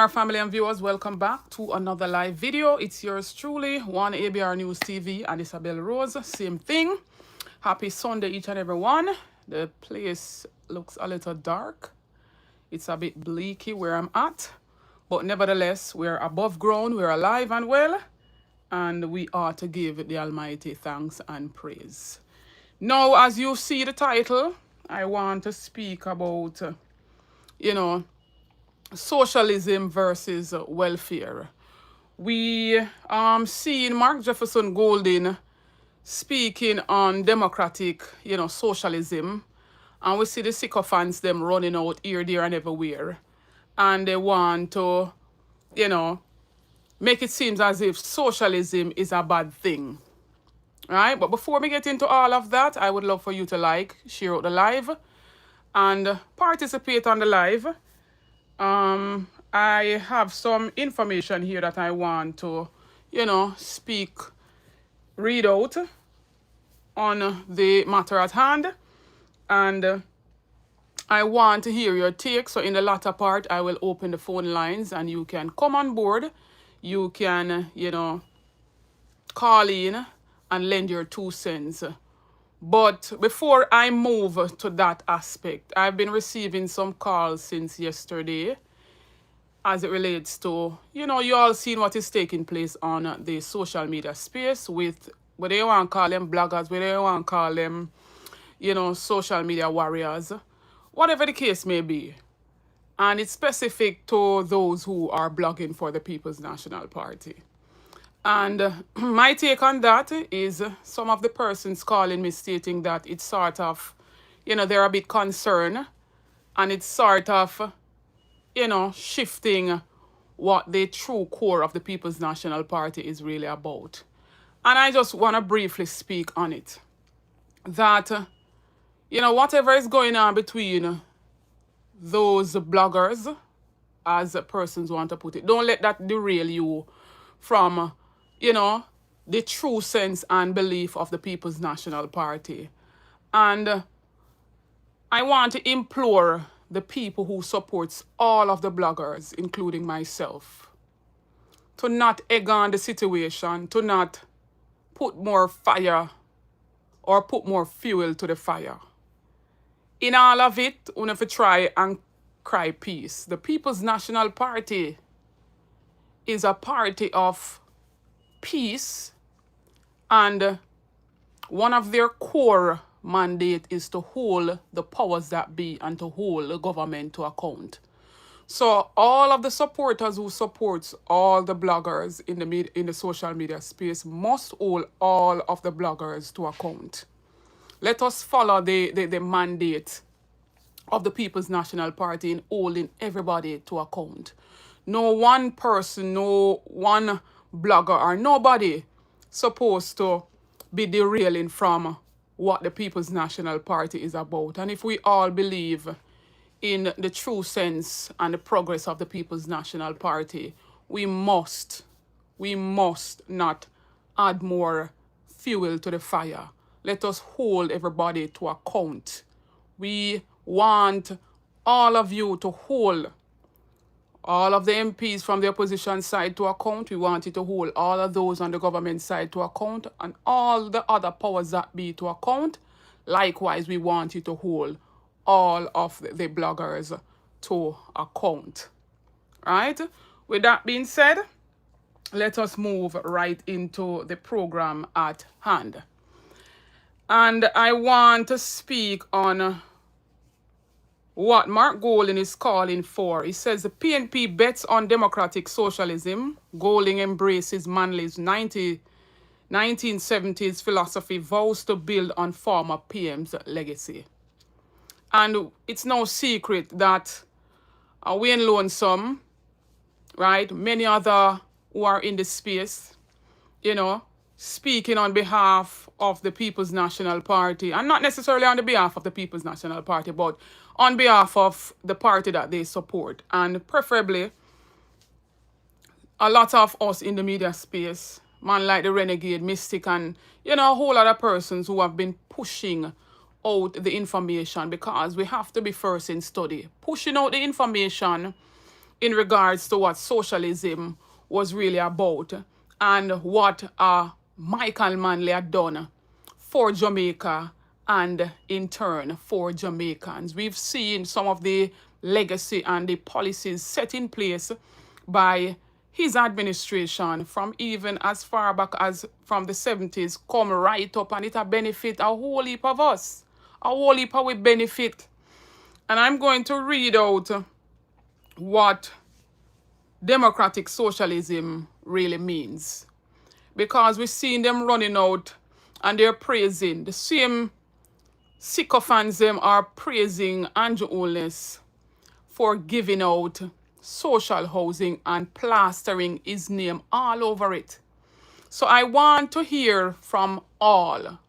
ABR family and viewers, welcome back to another live video. It's yours truly, one ABR News TV and Isabel Rose. Same thing. Happy Sunday, each and every one. The place looks a little dark. It's a bit bleaky where I'm at, but nevertheless, we're above ground, we're alive and well, and we are to give the Almighty thanks and praise. Now, as you see the title, I want to speak about, socialism versus welfare. We seen Mark Jefferson Golding speaking on democratic, socialism, and we see the sycophants them running out here, there, and everywhere, and they want to, make it seem as if socialism is a bad thing, right? But before we get into all of that, I would love for you to like, share out the live, and participate on the live. I have some information here that I want to, read out on the matter at hand. And I want to hear your take. So in the latter part, I will open the phone lines and you can come on board. You can, call in and lend your 2 cents. But before I move to that aspect, I've been receiving some calls since yesterday as it relates to, you all seen what is taking place on the social media space with, what they want to call them bloggers, what they want to call them, social media warriors, whatever the case may be. And it's specific to those who are blogging for the People's National Party. And my take on that is some of the persons calling me stating that it's sort of, they're a bit concerned and it's sort of, shifting what the true core of the People's National Party is really about. And I just want to briefly speak on it. That, whatever is going on between those bloggers, as persons want to put it, don't let that derail you from the true sense and belief of the People's National Party. And I want to implore the people who supports all of the bloggers, including myself, to not egg on the situation, to not put more fire or put more fuel to the fire. In all of it, we have to try and cry peace. The People's National Party is a party of peace, and one of their core mandate is to hold the powers that be and to hold the government to account. So all of the supporters who supports all the bloggers in the social media space must hold all of the bloggers to account. Let us follow the mandate of the People's National Party in holding everybody to account. No one person, no one blogger or nobody supposed to be derailing from what the People's National Party is about. And if we all believe in the true sense and the progress of the People's National Party, we must not add more fuel to the fire. Let us hold everybody to account. We want all of you to hold all of the MPs from the opposition side to account. We want you to hold all of those on the government side to account and all the other powers that be to account. Likewise, we want you to hold all of the bloggers to account. Right? With that being said, let us move right into the program at hand. And I want to speak on what Mark Golding is calling for. He says the PNP bets on democratic socialism. Golding embraces Manley's 1970s philosophy, vows to build on former PM's legacy. And it's no secret that Wayne Lonesome, right, many other who are in this space, speaking on behalf of the People's National Party, and not necessarily on the behalf of the People's National Party, but on behalf of the party that they support. And preferably, a lot of us in the media space, man like the Renegade, Mystic, and, a whole lot of persons who have been pushing out the information, because we have to be first in study. Pushing out the information in regards to what socialism was really about and what Michael Manley had done for Jamaica and in turn for Jamaicans. We've seen some of the legacy and the policies set in place by his administration from even as far back as from the 70s come right up, and it will benefit a whole heap of us. A whole heap of we benefit. And I'm going to read out what democratic socialism really means. Because we're seeing them running out and they're praising. The same sycophants them are praising Andrew Holness for giving out social housing and plastering his name all over it. So I want to hear from all.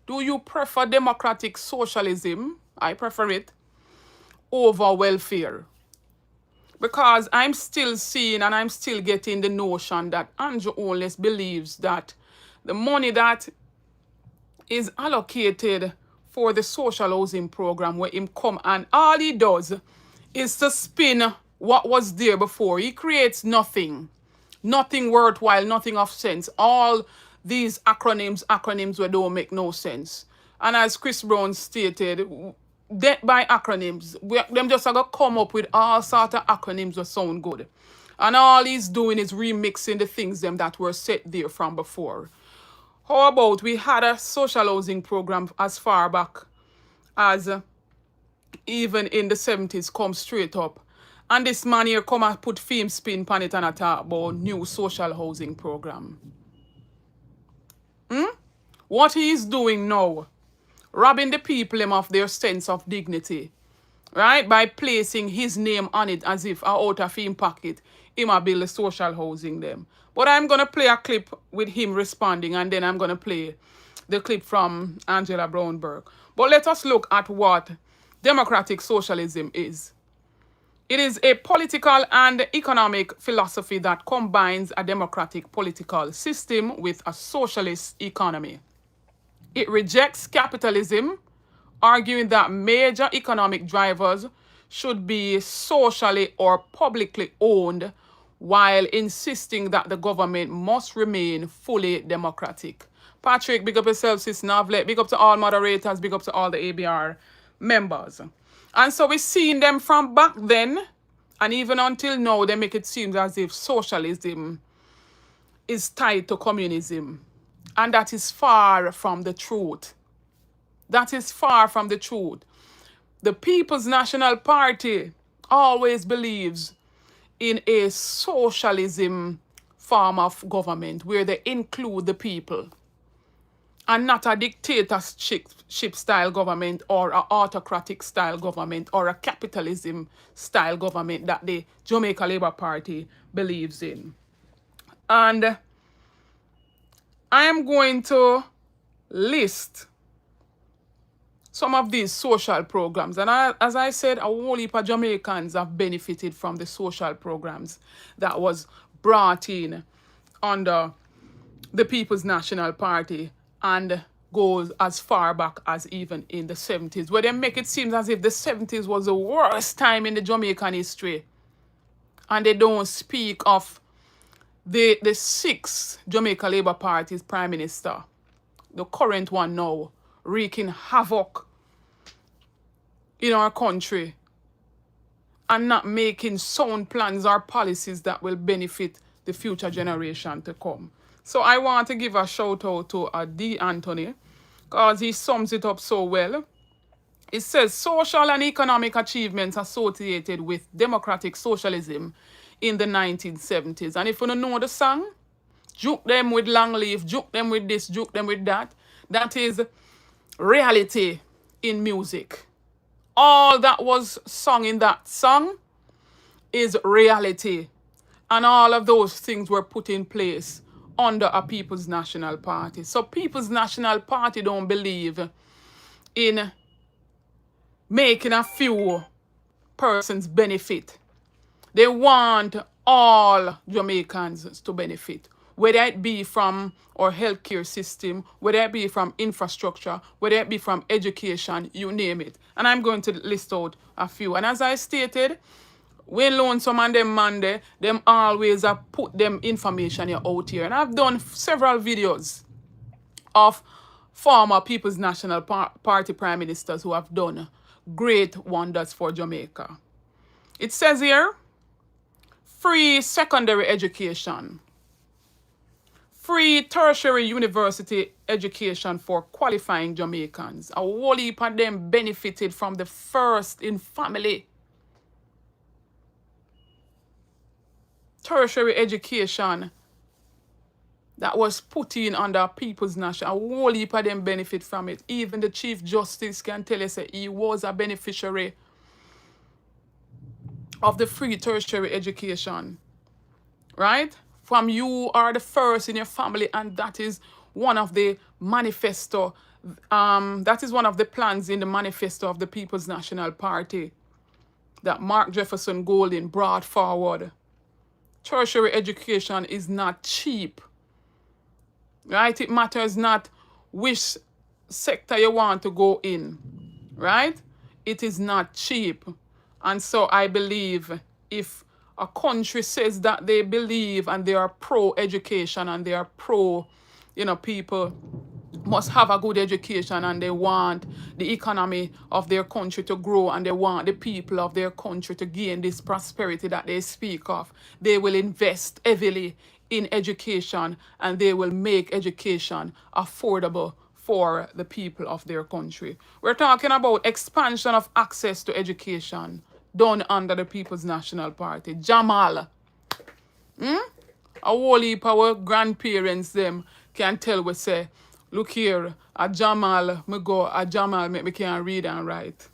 Do you prefer democratic socialism? I prefer it over welfare. Because I'm still seeing and I'm still getting the notion that Andrew Holness believes that the money that is allocated for the social housing program where him come and all he does is to spin what was there before. He creates nothing. Nothing worthwhile, nothing of sense. All these acronyms where don't make no sense. And as Chris Brown stated, death by acronyms, them just are going to come up with all sort of acronyms that sound good. And all he's doing is remixing the things them that were set there from before. How about we had a social housing program as far back as even in the 70s come straight up. And this man here come and put film spin on it and talk about new social housing program. What he is doing now, robbing the people of their sense of dignity, right? By placing his name on it as if out of him pocket, him a build a social housing them. But I'm going to play a clip with him responding, and then I'm going to play the clip from Angela Brownberg. But let us look at what democratic socialism is. It is a political and economic philosophy that combines a democratic political system with a socialist economy. It rejects capitalism, arguing that major economic drivers should be socially or publicly owned, while insisting that the government must remain fully democratic. Patrick, big up yourself, sis Navlet, big up to all moderators, big up to all the ABR members. And so we're seeing them from back then, and even until now, they make it seem as if socialism is tied to communism. And that is far from the truth. That is far from the truth. The People's National Party always believes in a socialism form of government where they include the people and not a dictatorship style government or an autocratic style government or a capitalism style government that the Jamaica Labour Party believes in. And I am going to list some of these social programs. And as I said, a whole heap of Jamaicans have benefited from the social programs that was brought in under the People's National Party and goes as far back as even in the 70s, where they make it seem as if the 70s was the worst time in the Jamaican history. And they don't speak of the sixth Jamaica Labour Party's Prime Minister, the current one now, wreaking havoc in our country and not making sound plans or policies that will benefit the future generation to come. So I want to give a shout out to D. Anthony because he sums it up so well. It says social and economic achievements associated with democratic socialism in the 1970s. And if you don't know the song, juke them with long leaf, juke them with this, juke them with that. That is reality in music. All that was sung in that song is reality. And all of those things were put in place under a People's National Party. So People's National Party don't believe in making a few persons benefit. They want all Jamaicans to benefit, whether it be from our healthcare system, whether it be from infrastructure, whether it be from education, you name it. And I'm going to list out a few. And as I stated, When Lonesome and them man there, them always have put them information here out here. And I've done several videos of former People's National Party Prime Ministers who have done great wonders for Jamaica. It says here, free secondary education, free tertiary university education for qualifying Jamaicans. A whole heap of them benefited from the first in family tertiary education that was put in under People's National. A whole heap of them benefit from it. Even the Chief Justice can tell us that he was a beneficiary of the free tertiary education. Right? From you are the first in your family, and that is one of the manifesto. That is one of the plans in the manifesto of the People's National Party that Mark Jefferson Golding brought forward. Tertiary education is not cheap. Right? It matters not which sector you want to go in. Right? It is not cheap. And so I believe if a country says that they believe and they are pro-education and they are pro, people must have a good education and they want the economy of their country to grow and they want the people of their country to gain this prosperity that they speak of, they will invest heavily in education and they will make education affordable for the people of their country. We're talking about expansion of access to education done under the People's National Party. Jamal. A whole heap of our grandparents them can tell we say, look here, a Jamal, make me can't read and write.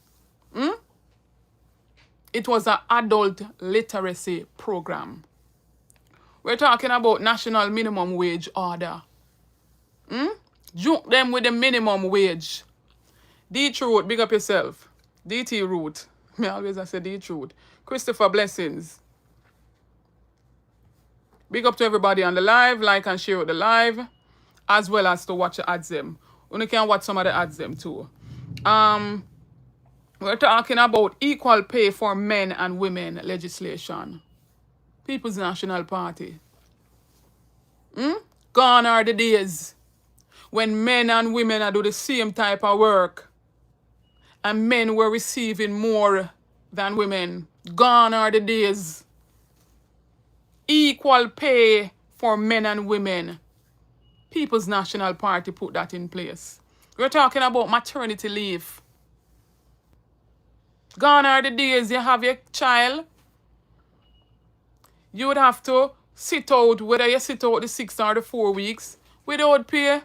It was an adult literacy program. We're talking about national minimum wage order. Juke them with the minimum wage. D-T Root, big up yourself. D.T. Root. Me always I say D.T. Root. Christopher Blessings. Big up to everybody on the live. Like and share the live. As well as to watch the ads them. You can watch some of the ads them too. We're talking about equal pay for men and women legislation. People's National Party. Gone are the days when men and women are do the same type of work and men were receiving more than women. Gone are the days. Equal pay for men and women. People's National Party put that in place. We're talking about maternity leave. Gone are the days you have your child. You would have to sit out, whether you sit out the 6 or the 4 weeks, without pay.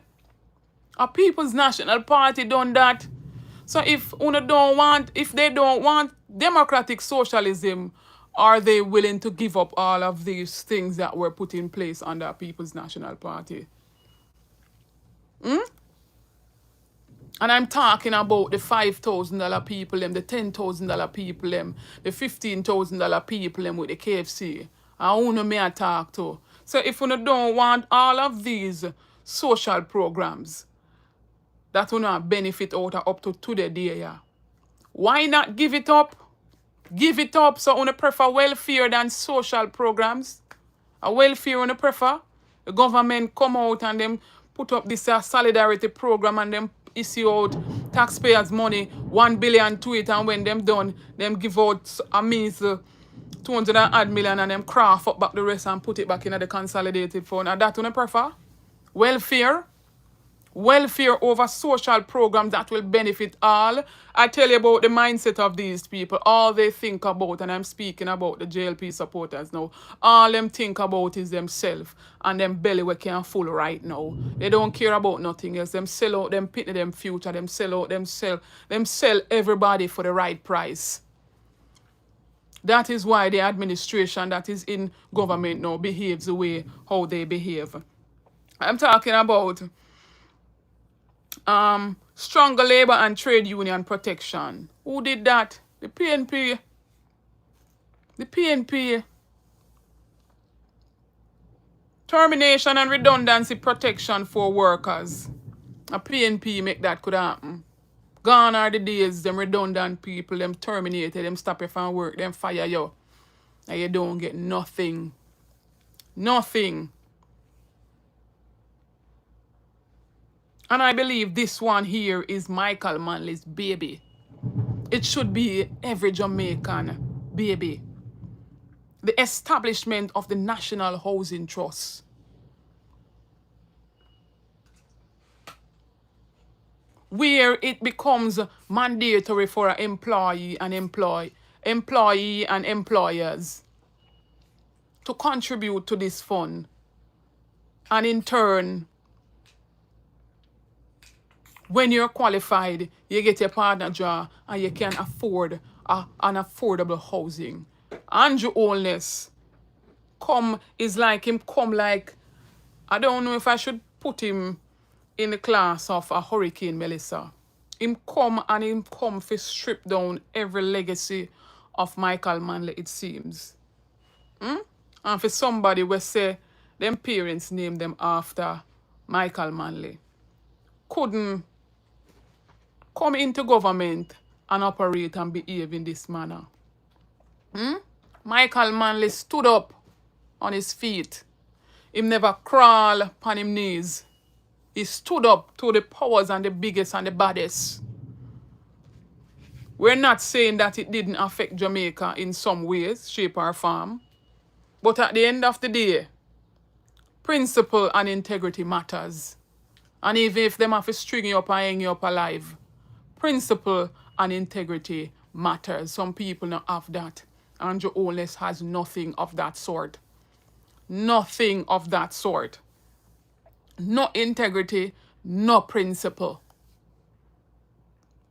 A People's National Party done that. So if they don't want democratic socialism, are they willing to give up all of these things that were put in place under People's National Party? And I'm talking about the $5,000 people, them, the $10,000 people, them, the $15,000 people, them with the KFC. And who may I talk to? So if you don't want all of these social programs that will not benefit out of up to today, yeah, why not give it up? Give it up. So you prefer welfare than social programs. A welfare you prefer. The government come out and them put up this solidarity program and them issue out taxpayers' money, 1 billion to it, and when them done, them give out a means 200 odd million and them craft up back the rest and put it back in the consolidated fund. And that you prefer? Welfare? Welfare over social programs that will benefit all. I tell you about the mindset of these people. All they think about, and I'm speaking about the JLP supporters now, all them think about is themselves and them belly we can full right now. They don't care about nothing else. Them sell out them pitney them future, them sell out, them sell everybody for the right price. That is why the administration that is in government now behaves the way how they behave. I'm talking about stronger labor and trade union protection. Who did that? The PNP. The PNP. Termination and redundancy protection for workers. A PNP make that could happen. Gone are the days, them redundant people, them terminated, them stop you from work, them fire you. and you don't get nothing. Nothing. And I believe this one here is Michael Manley's baby. It should be every Jamaican baby. The establishment of the National Housing Trust. Where it becomes mandatory for an employee and employers to contribute to this fund. And in turn, when you're qualified, you get your partner job and you can afford an affordable housing. Andrew Holness is like him come like, I don't know if I should put him in the class of a Hurricane Melissa. Him come for strip down every legacy of Michael Manley, it seems. And for somebody we say them parents name them after Michael Manley, couldn't come into government and operate and behave in this manner. Michael Manley stood up on his feet. He never crawl upon his knees. He stood up to the powers and the biggest and the baddest. We're not saying that it didn't affect Jamaica in some ways, shape or form. But at the end of the day, principle and integrity matters. And even if them have to string you up and hang you up alive, principle and integrity matters. Some people don't have that. Andrew Holness has nothing of that sort. Nothing of that sort. No integrity, no principle.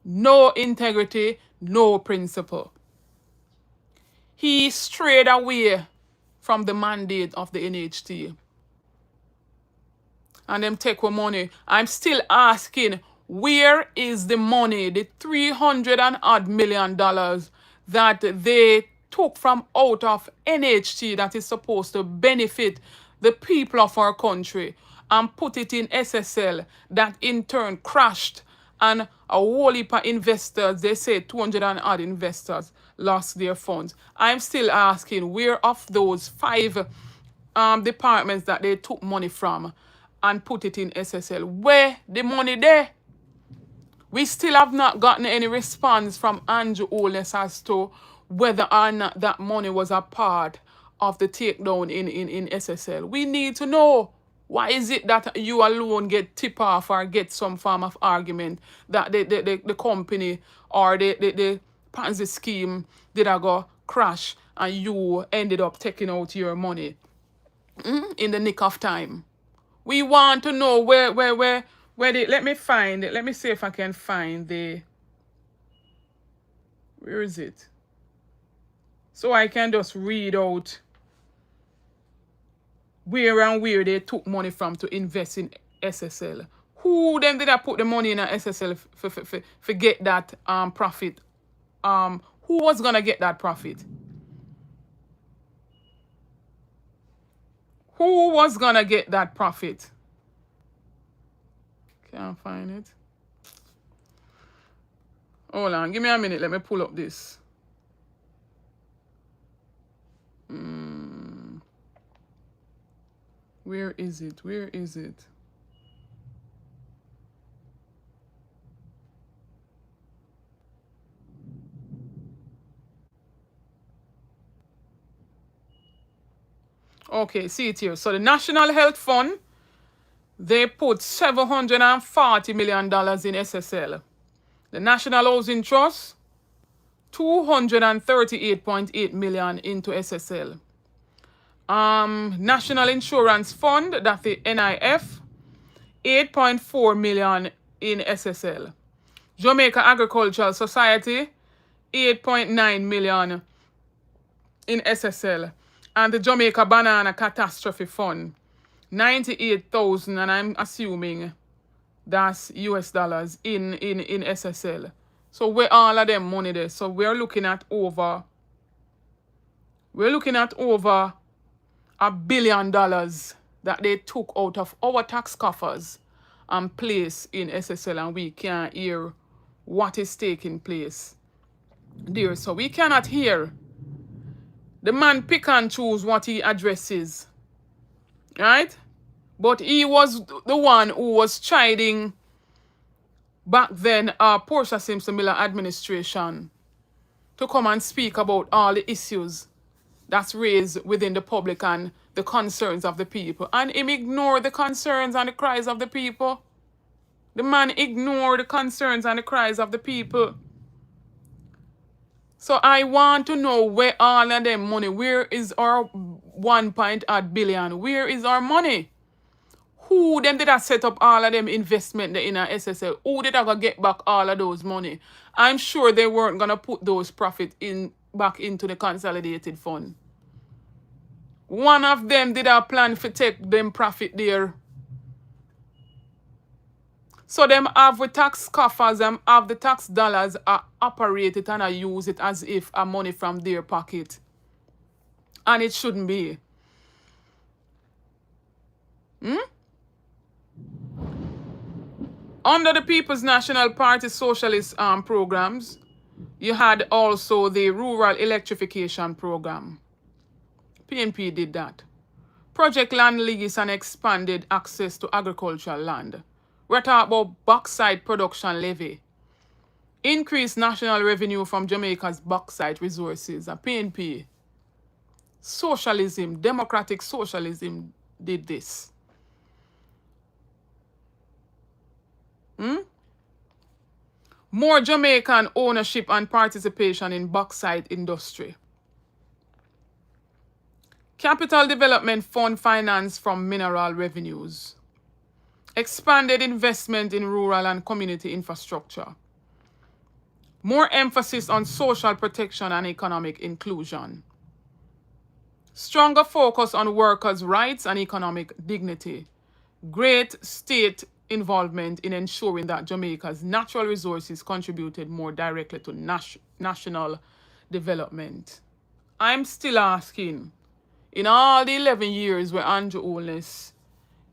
No integrity, no principle. He strayed away from the mandate of the NHT. And them take our money. I'm still asking, where is the money, the $300 million that they took from out of NHT that is supposed to benefit the people of our country and put it in SSL that in turn crashed, and a whole heap of investors, they say 200 and odd investors lost their funds. I'm still asking, where of those 5 departments that they took money from and put it in SSL, where the money there? We still have not gotten any response from Andrew Holness as to whether or not that money was a part of the takedown in SSL. We need to know. Why is it that you alone get tip off or get some form of argument that the company or the Ponzi scheme did go crash and you ended up taking out your money in the nick of time? We want to know where let me find it. Let me see if I can find where is it? So I can just read out where they took money from to invest in SSL. Who then did I put the money in a SSL for get that profit? Who was gonna get that profit? Who was gonna get that profit? Can't find it. Hold on, give me a minute. Let me pull up this. Where is it? Where is it? Okay, see it here. So the National Health Fund, they put $740 million in SSL. The National Housing Trust, $238.8 million into SSL. National Insurance Fund, that's the NIF, $8.4 million in SSL. Jamaica Agricultural Society, $8.9 million in SSL. And the Jamaica Banana Catastrophe Fund, $98,000, and I'm assuming that's US dollars in SSL. So where all of them money there? So we're looking at over $1 billion that they took out of our tax coffers and placed in SSL, and we can't hear what is taking place there. So we cannot hear The man pick and choose what he addresses, right? But he was the one who was chiding back then Portia Simpson Miller administration to come and speak about all the issues that's raised within the public and the concerns of the people. And him ignore the concerns and the cries of the people. The man ignored the concerns and the cries of the people. So I want to know where all of them money, where is our 1.8 billion? Where is our money? Who them did I set up all of them investment in a SSL? Who did I go get back all of those money? I'm sure they weren't gonna put those profit in back into the consolidated fund. One of them did a plan for take them profit there. So them have with tax coffers, them have the tax dollars operate it and I use it as if a money from their pocket. And it shouldn't be. Under the People's National Party socialist programs, you had also the Rural Electrification Program. PNP did that. Project Land Lease and expanded access to agricultural land. We're talking about bauxite production levy. Increased national revenue from Jamaica's bauxite resources. PNP. Socialism, democratic socialism did this. More Jamaican ownership and participation in bauxite industry. Capital Development Fund finance from mineral revenues. Expanded investment in rural and community infrastructure. More emphasis on social protection and economic inclusion. Stronger focus on workers' rights and economic dignity. Great state involvement in ensuring that Jamaica's natural resources contributed more directly to national development. I'm still asking, in all the 11 years where Andrew Holness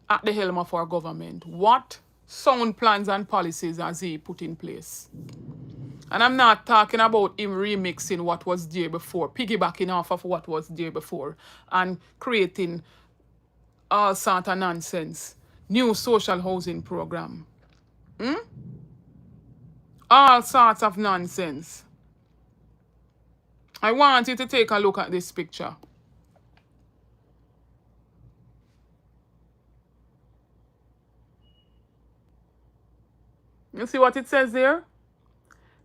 at the helm of our government, what sound plans and policies has he put in place? And I'm not talking about him remixing what was there before, piggybacking off of what was there before, and creating all sort of nonsense. New social housing program. All sorts of nonsense. I want you to take a look at this picture. You see what it says there?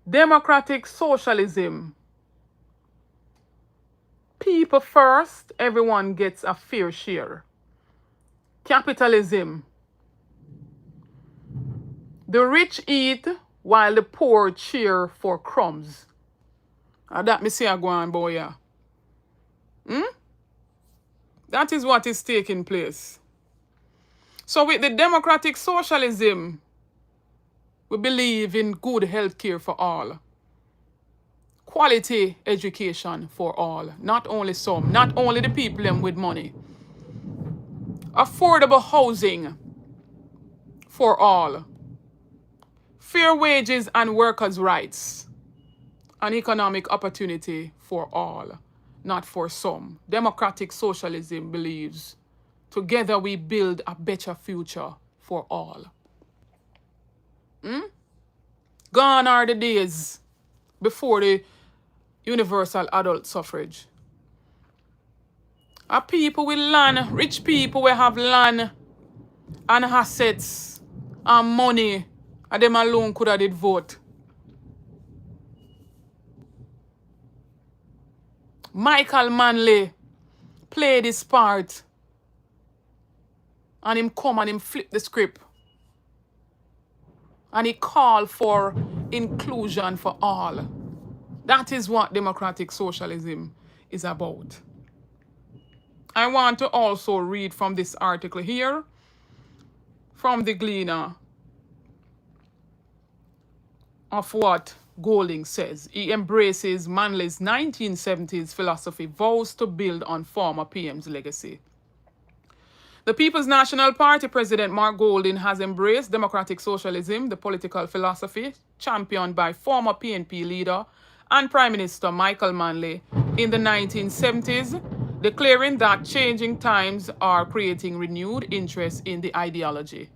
Democratic socialism. People first, everyone gets a fair share. Capitalism. The rich eat while the poor cheer for crumbs. That me say I go on, boy, yeah. That is what is taking place. So with the democratic socialism, we believe in good health care for all. Quality education for all. Not only some. Not only the people them with money. Affordable housing for all. Fair wages and workers' rights. And economic opportunity for all. Not for some. Democratic socialism believes together we build a better future for all. Gone are the days before the universal adult suffrage. A people with land, rich people will have land and assets and money, and them alone could have did vote. Michael Manley played his part and him come and him flip the script. And he called for inclusion for all. That is what democratic socialism is about. I want to also read from this article here, from the Gleaner, of what Golding says. He embraces Manley's 1970s philosophy, vows to build on former PM's legacy. The People's National Party President Mark Golding has embraced democratic socialism, the political philosophy championed by former PNP leader and Prime Minister Michael Manley in the 1970s, declaring that changing times are creating renewed interest in the ideology.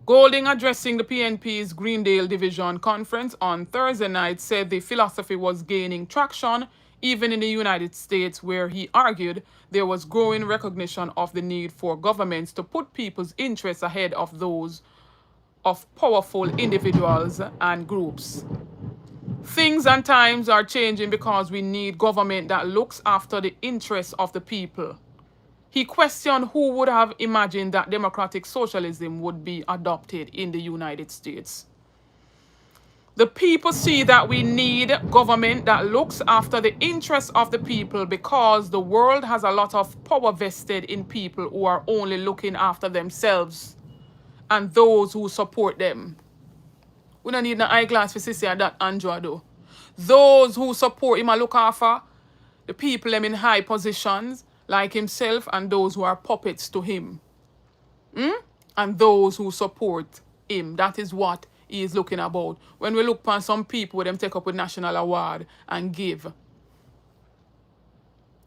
Golding, addressing the PNP's Greendale Division Conference on Thursday night, said the philosophy was gaining traction even in the United States, where he argued there was growing recognition of the need for governments to put people's interests ahead of those of powerful individuals and groups. Things and times are changing because we need government that looks after the interests of the people. He questioned who would have imagined that democratic socialism would be adopted in the United States. The people see that we need government that looks after the interests of the people because the world has a lot of power vested in people who are only looking after themselves and those who support them. We don't need no eyeglass for sister that Andrew though. Those who support him are look after the people them in high positions like himself and those who are puppets to him. And those who support him. That is what he is looking about. When we look upon some people with them take up a national award and give.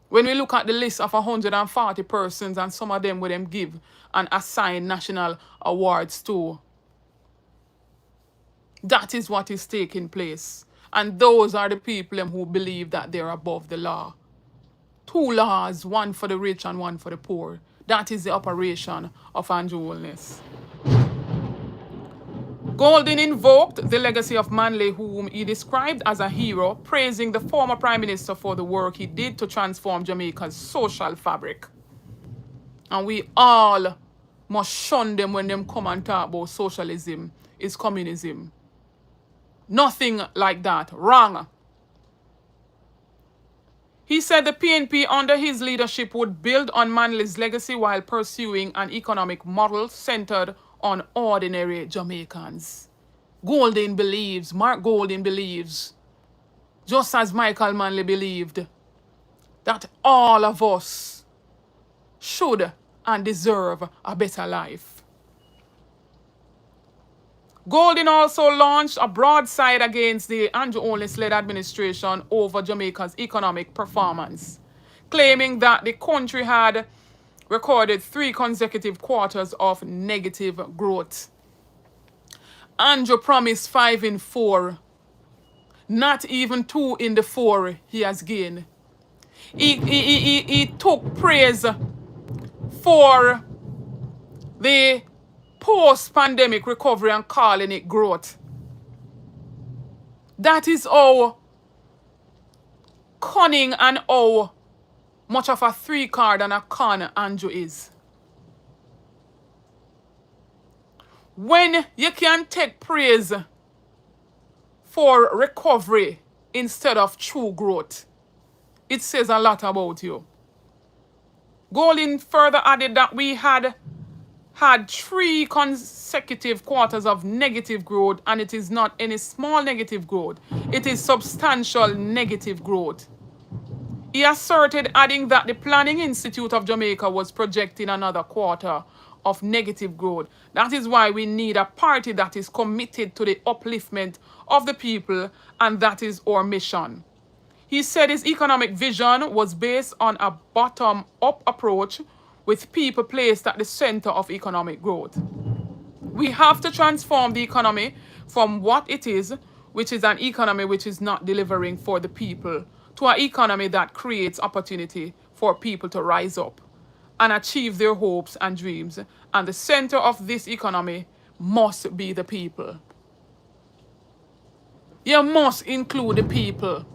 When we look at the list of 140 persons and some of them with them give and assign national awards to. That is what is taking place. And those are the people who believe that they're above the law. Two laws, one for the rich and one for the poor. That is the operation of Andrew Holness. Golding invoked the legacy of Manley, whom he described as a hero, praising the former Prime Minister for the work he did to transform Jamaica's social fabric. And we all must shun them when them come and talk about socialism is communism. Nothing like that. Wrong. He said the PNP under his leadership would build on Manley's legacy while pursuing an economic model centered on ordinary Jamaicans. Mark Golding believes, just as Michael Manley believed, that all of us should and deserve a better life. Golding also launched a broadside against the Andrew Holness-led administration over Jamaica's economic performance, claiming that the country had recorded 3 consecutive quarters of negative growth. Andrew promised 5 in 4. Not even 2 in the 4 he has gained. He took praise for the post-pandemic recovery and calling it growth. That is how cunning and how much of a 3-card and a con Andrew is. When you can take praise for recovery instead of true growth, it says a lot about you. Golding further added that we had 3 consecutive quarters of negative growth, and it is not any small negative growth. It is substantial negative growth. He asserted, adding that the Planning Institute of Jamaica was projecting another quarter of negative growth. That is why we need a party that is committed to the upliftment of the people, and that is our mission. He said his economic vision was based on a bottom-up approach with people placed at the center of economic growth. We have to transform the economy from what it is, which is an economy which is not delivering for the people, to an economy that creates opportunity for people to rise up and achieve their hopes and dreams. And the center of this economy must be the people. You must include the people.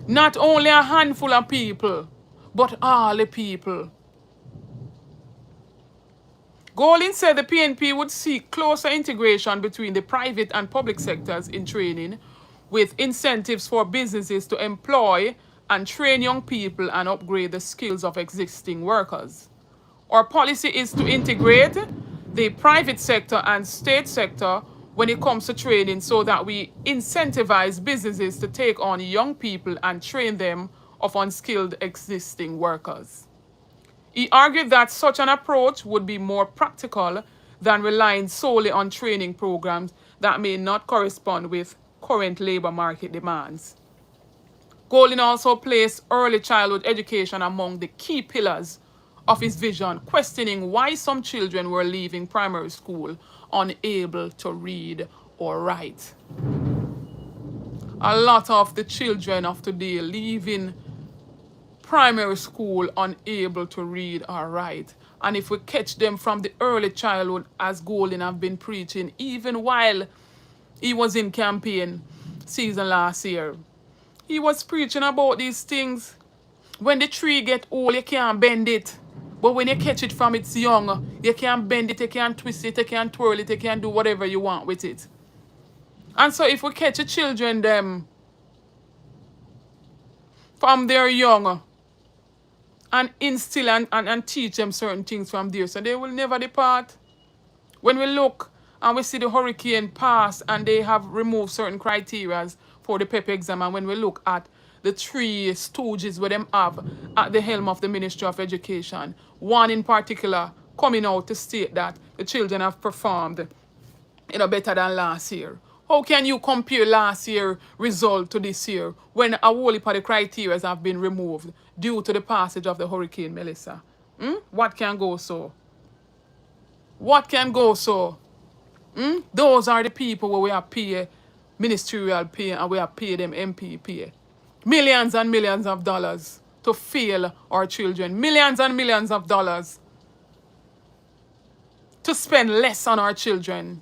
Not only a handful of people, but all the people. Golding said the PNP would seek closer integration between the private and public sectors in training, with incentives for businesses to employ and train young people and upgrade the skills of existing workers. Our policy is to integrate the private sector and state sector when it comes to training so that we incentivize businesses to take on young people and train them of unskilled existing workers. He argued that such an approach would be more practical than relying solely on training programs that may not correspond with current labor market demands. Golding also placed early childhood education among the key pillars of his vision, questioning why some children were leaving primary school unable to read or write. A lot of the children of today leaving primary school unable to read or write. And if we catch them from the early childhood, as Golding have been preaching, even while he was in campaign season last year, he was preaching about these things. When the tree get old, you can't bend it. But when you catch it from its young, you can bend it, you can twist it, you can twirl it, you can do whatever you want with it. And so if we catch the children them from their young and instill and teach them certain things from there, so they will never depart. When we look and we see the hurricane pass and they have removed certain criteria for the PEP exam, and when we look at the three stooges where them have at the helm of the Ministry of Education, one in particular coming out to state that the children have performed better than last year. How can you compare last year's result to this year when a whole heap of the criteria have been removed due to the passage of the Hurricane Melissa? What can go so? What can go so? Those are the people where we have pay ministerial pay and we have paid them MP pay. Millions and millions of dollars to fail our children. Millions and millions of dollars to spend less on our children.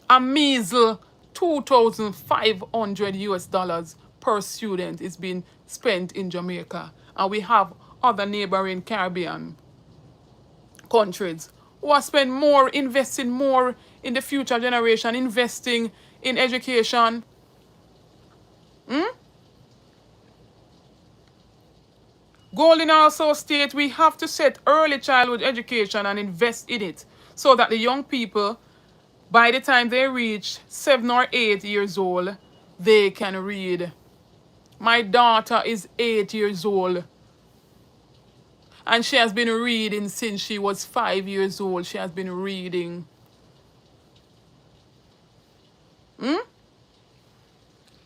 A measly $2,500 per student is being spent in Jamaica. And we have other neighboring Caribbean countries who are spending more, investing more in the future generation, investing in education. Golding also states we have to set early childhood education and invest in it so that the young people, by the time they reach 7 or 8 years old, they can read. My daughter is 8 years old. And she has been reading since she was 5 years old. She has been reading.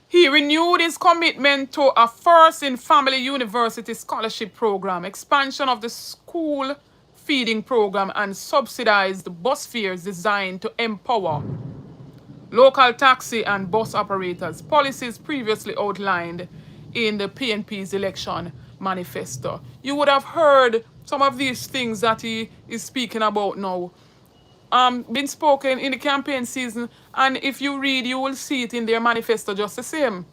He renewed his commitment to a first in family university scholarship program, expansion of the school feeding program, and subsidized bus fares designed to empower local taxi and bus operators, policies previously outlined in the PNP's election manifesto. You would have heard some of these things that he is speaking about now been spoken in the campaign season, and if you read, you will see it in their manifesto just the same.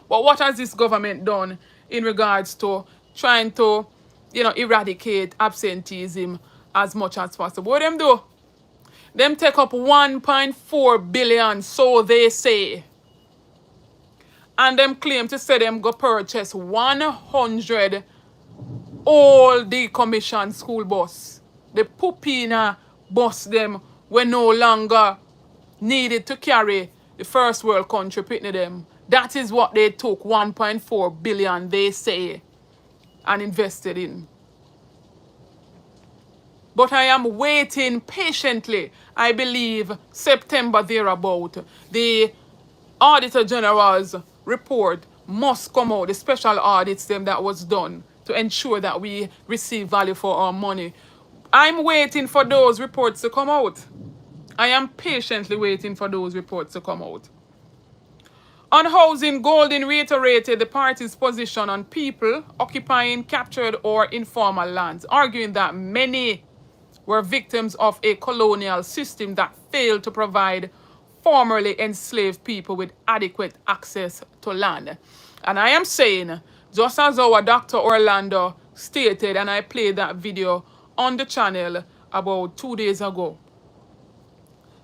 But what has this government done in regards to trying to, eradicate absenteeism as much as possible? What them do? Them take up 1.4 billion, so they say. And them claim to say them go purchase 100 old decommissioned school bus. The Pupina bus them were no longer needed to carry the first world country pitney them. That is what they took 1.4 billion, they say, and invested in. But I am waiting patiently. I believe September thereabout, the Auditor General's report must come out, the special audits them that was done to ensure that we receive value for our money. I'm waiting for those reports to come out. I am patiently waiting for those reports to come out. On housing, Golding reiterated the party's position on people occupying captured or informal lands, arguing that many were victims of a colonial system that failed to provide formerly enslaved people with adequate access to land. And I am saying, just as our Dr. Orlando stated, and I played that video on the channel about 2 days ago,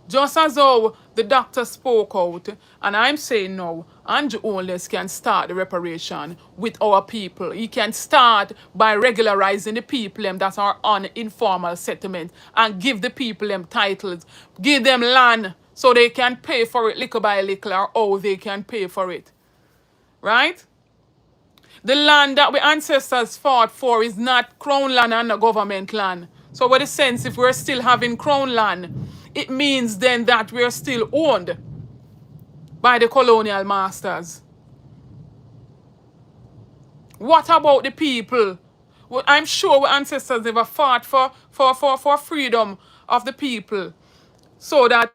just as how the doctor spoke out, and I'm saying now, Andrew Holness can start the reparation with our people. He can start by regularizing the people that are on informal settlement and give the people them titles. Give them land so they can pay for it little by little, or how they can pay for it. Right? The land that our ancestors fought for is not crown land and the government land. So what is the sense if we're still having crown land? It means then that we're still owned by the colonial masters. What about the people? Well, I'm sure our ancestors never fought for freedom of the people so that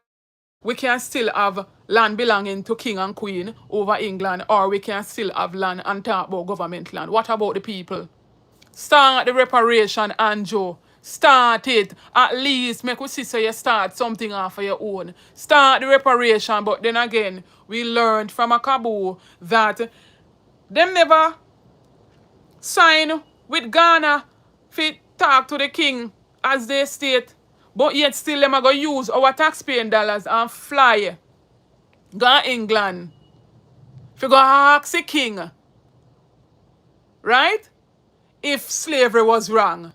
we can still have land belonging to king and queen over England, or we can still have land and talk about government land. What about the people? Start the reparation, Anjo. Start it. At least make we see so you start something off of your own. Start the reparation, but then again, we learned from a Kabul that them never sign with Ghana fit talk to the king as they state, but yet still them are going to use our taxpaying dollars and fly go England if you go ask the king, right? If slavery was wrong.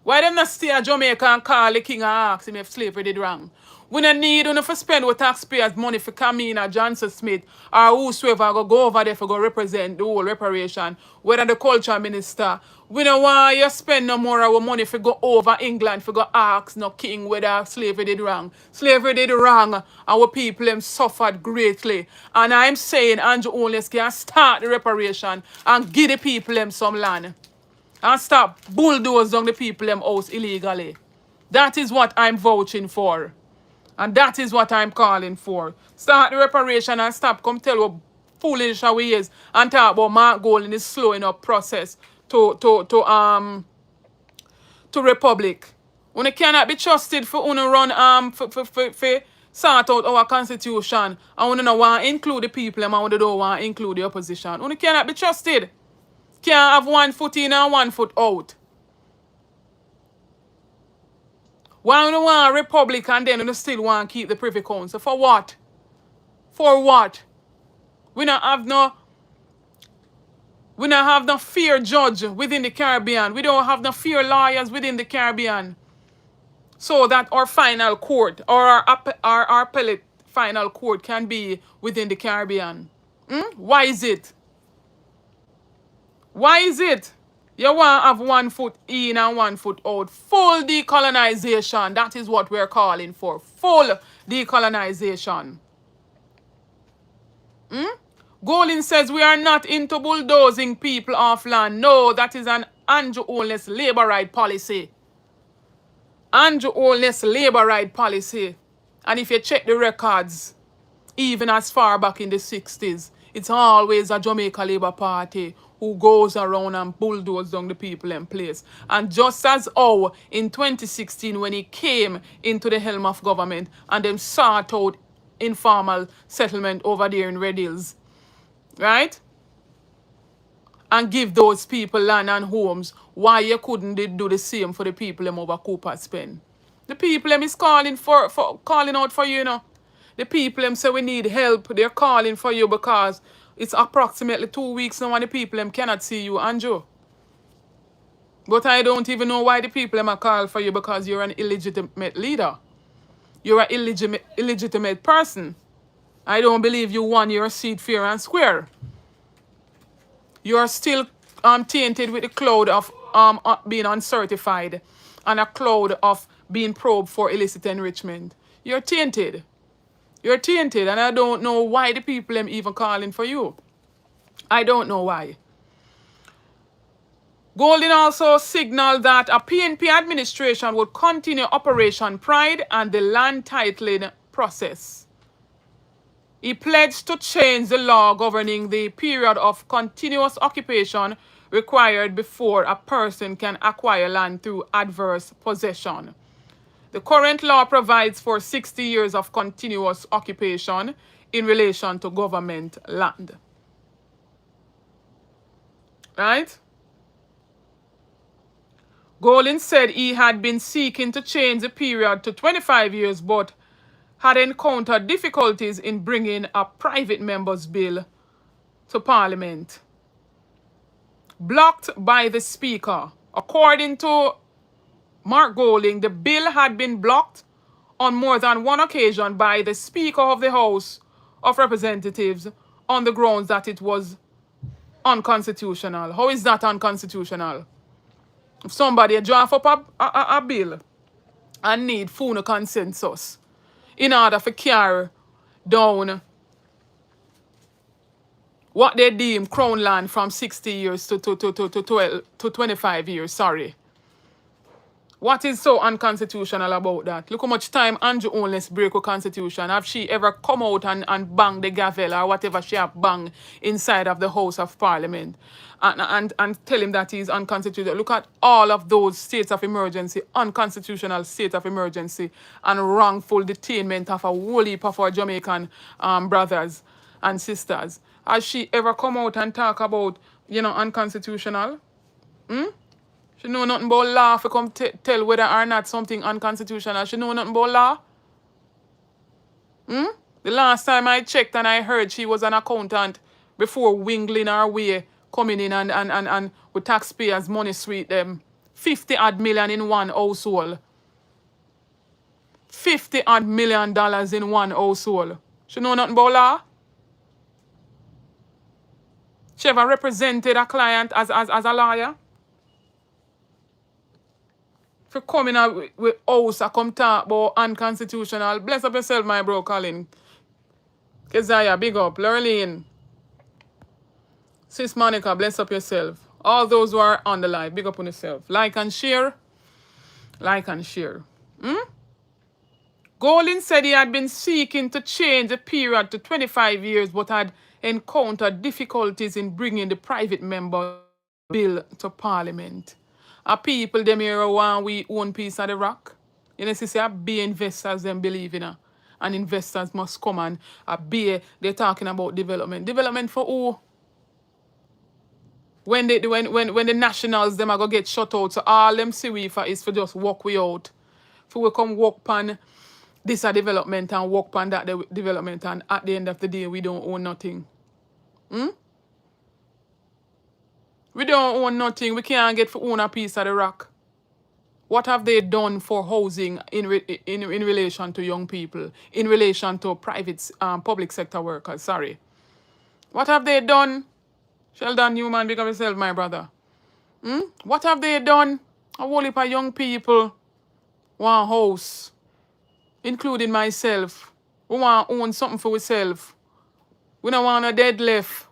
Why them not stay at Jamaica and call the king and ask him if slavery did wrong? We don't need enough to spend with taxpayers' money for Kamina, Johnson Smith, or whosoever go over there for go represent the whole reparation, whether the culture minister. We don't want you spend no more of our money for go over England for go ask no king whether slavery did wrong. Slavery did wrong. Our people them suffered greatly. And I'm saying Andrew Holness can start the reparation and give the people them some land. And stop bulldoze down the people them house illegally. That is what I'm vouching for. And that is what I'm calling for. Start the reparation and stop come tell what foolish we is and talk about Mark Golding is slowing up process to Republic. Una cannot be trusted for una run for sort out our constitution and una no want include the people and una don't want include the opposition. Una cannot be trusted. Can't have 1 foot in and 1 foot out. Why you want a republic and then you still want to keep the Privy Council? For what? For what? We don't have no fear judge within the Caribbean. We don't have no fear lawyers within the Caribbean. So that our final court or our appellate final court can be within the Caribbean. Why is it? Why is it? You want to have 1 foot in and 1 foot out. Full decolonization. That is what we're calling for. Full decolonization. Golding says we are not into bulldozing people off land. No, that is an Andrew Holness labor right policy. Andrew Holness labor right policy. And if you check the records, even as far back in the 60s, it's always a Jamaica Labour Party who goes around and bulldozes down the people in place. And just as how in 2016 when he came into the helm of government and them sought out informal settlement over there in Red Hills, right? And give those people land and homes, why you couldn't do the same for the people them over Cooper's Pen? The people them is calling calling out for you, you know. The people them say we need help. They're calling for you because it's approximately 2 weeks now and the people them cannot see you, Andrew. But I don't even know why the people them are calling for you, because you're an illegitimate leader. You're an illegitimate person. I don't believe you won your seat fair and square. You're still tainted with the cloud of being uncertified and a cloud of being probed for illicit enrichment. You're tainted. You're tainted, and I don't know why the people them even calling for you. I don't know why. Golding also signaled that a PNP administration would continue Operation Pride and the land titling process. He pledged to change the law governing the period of continuous occupation required before a person can acquire land through adverse possession. The current law provides for 60 years of continuous occupation in relation to government land. Right? Golding said he had been seeking to change the period to 25 years but had encountered difficulties in bringing a private member's bill to Parliament. Blocked by the Speaker. According to Mark Golding, the bill had been blocked on more than one occasion by the Speaker of the House of Representatives on the grounds that it was unconstitutional. How is that unconstitutional? If somebody draft up a bill and need full consensus in order to carry down what they deem crown land from 60 years to 12 to 25 years, sorry. What is so unconstitutional about that? Look how much time Andrew Holness break a constitution. Have she ever come out and bang the gavel or whatever she have bang inside of the House of Parliament and tell him that he's unconstitutional? Look at all of those states of emergency, unconstitutional state of emergency, and wrongful detainment of a whole heap of our Jamaican brothers and sisters. Has she ever come out and talk about, unconstitutional? She know nothing about law for come tell whether or not something unconstitutional. She know nothing about law. The last time I checked and I heard she was an accountant before wingling her way, coming in and with taxpayers' money sweet them. 50 odd million in one household. 50 odd million dollars in one household. She know nothing about law. She ever represented a client as a lawyer? For coming out with house, I come talk about unconstitutional. Bless up yourself, my bro, Colin. Keziah, big up. Lurleen. Sis Monica, bless up yourself. All those who are on the live, big up on yourself. Like and share. Like and share. Golin said he had been seeking to change the period to 25 years, but had encountered difficulties in bringing the private member bill to Parliament. Are people them here want we own piece of the rock? You know, say be investors them believe in her. And investors must come and be they're talking about development. Development for who? When the nationals them are gonna get shut out, so all them see we for is for just walk we out. For we come walk pan this a development and walk pan that development, and at the end of the day we don't own nothing. We don't own nothing. We can't get for own a piece of the rock. What have they done for housing in relation to young people, in relation to private, public sector workers? Sorry. What have they done? Sheldon Newman, become yourself, my brother. What have they done? A whole heap of young people want a house, including myself. We want to own something for ourselves. We don't want a dead left.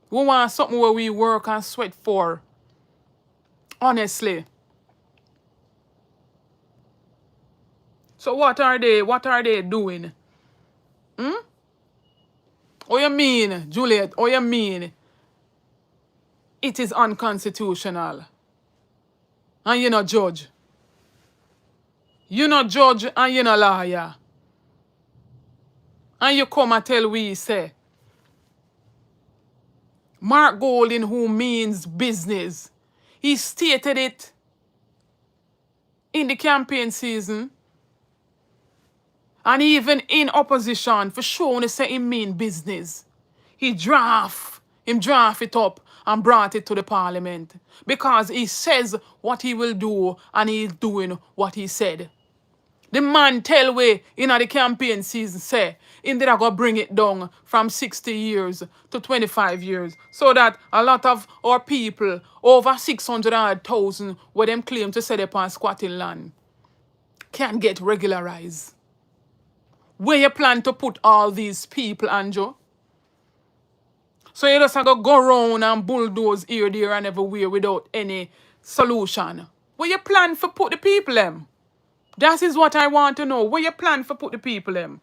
We want something where we work and sweat for. Honestly. So what are they doing? Oh, you mean, Juliet, oh, you mean it is unconstitutional? And you're not judge. You're not judge and you're not liar. And you come and tell we say, Mark Golding, who means business, he stated it in the campaign season and even in opposition for showing to say he mean business. Him draft it up and brought it to the parliament because he says what he will do and he's doing what he said. The man tell way in the campaign season say, indeed I go bring it down from 60 years to 25 years so that a lot of our people, over 600,000, where them claim to set up on squatting land, can get regularized. Where you plan to put all these people, Andrew? So you just go around and bulldoze here, there, and everywhere without any solution. Where you plan for put the people them? That is what I want to know. Where you plan for put the people them?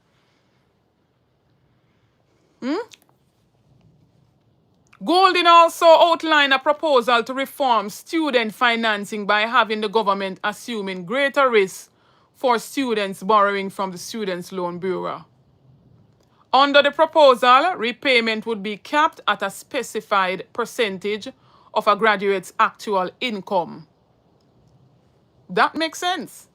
Golding also outlined a proposal to reform student financing by having the government assuming greater risk for students borrowing from the Students' Loan Bureau. Under the proposal, repayment would be capped at a specified percentage of a graduate's actual income. That makes sense.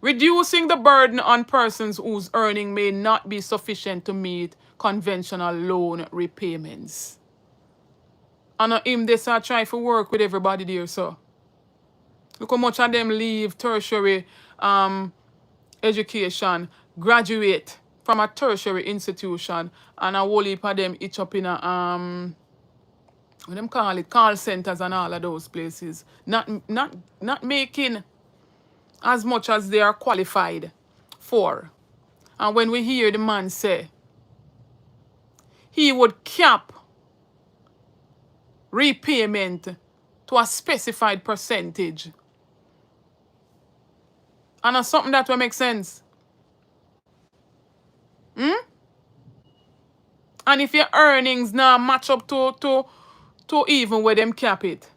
Reducing the burden on persons whose earning may not be sufficient to meet conventional loan repayments. And him they start trying to work with everybody there, so. Look how much of them leave tertiary education, graduate from a tertiary institution, and a whole heap of them each up in a what them call it, call centers and all of those places. Not making as much as they are qualified for. And when we hear the man say, he would cap repayment to a specified percentage. And that's something that will make sense. And if your earnings now match up to even where them cap it,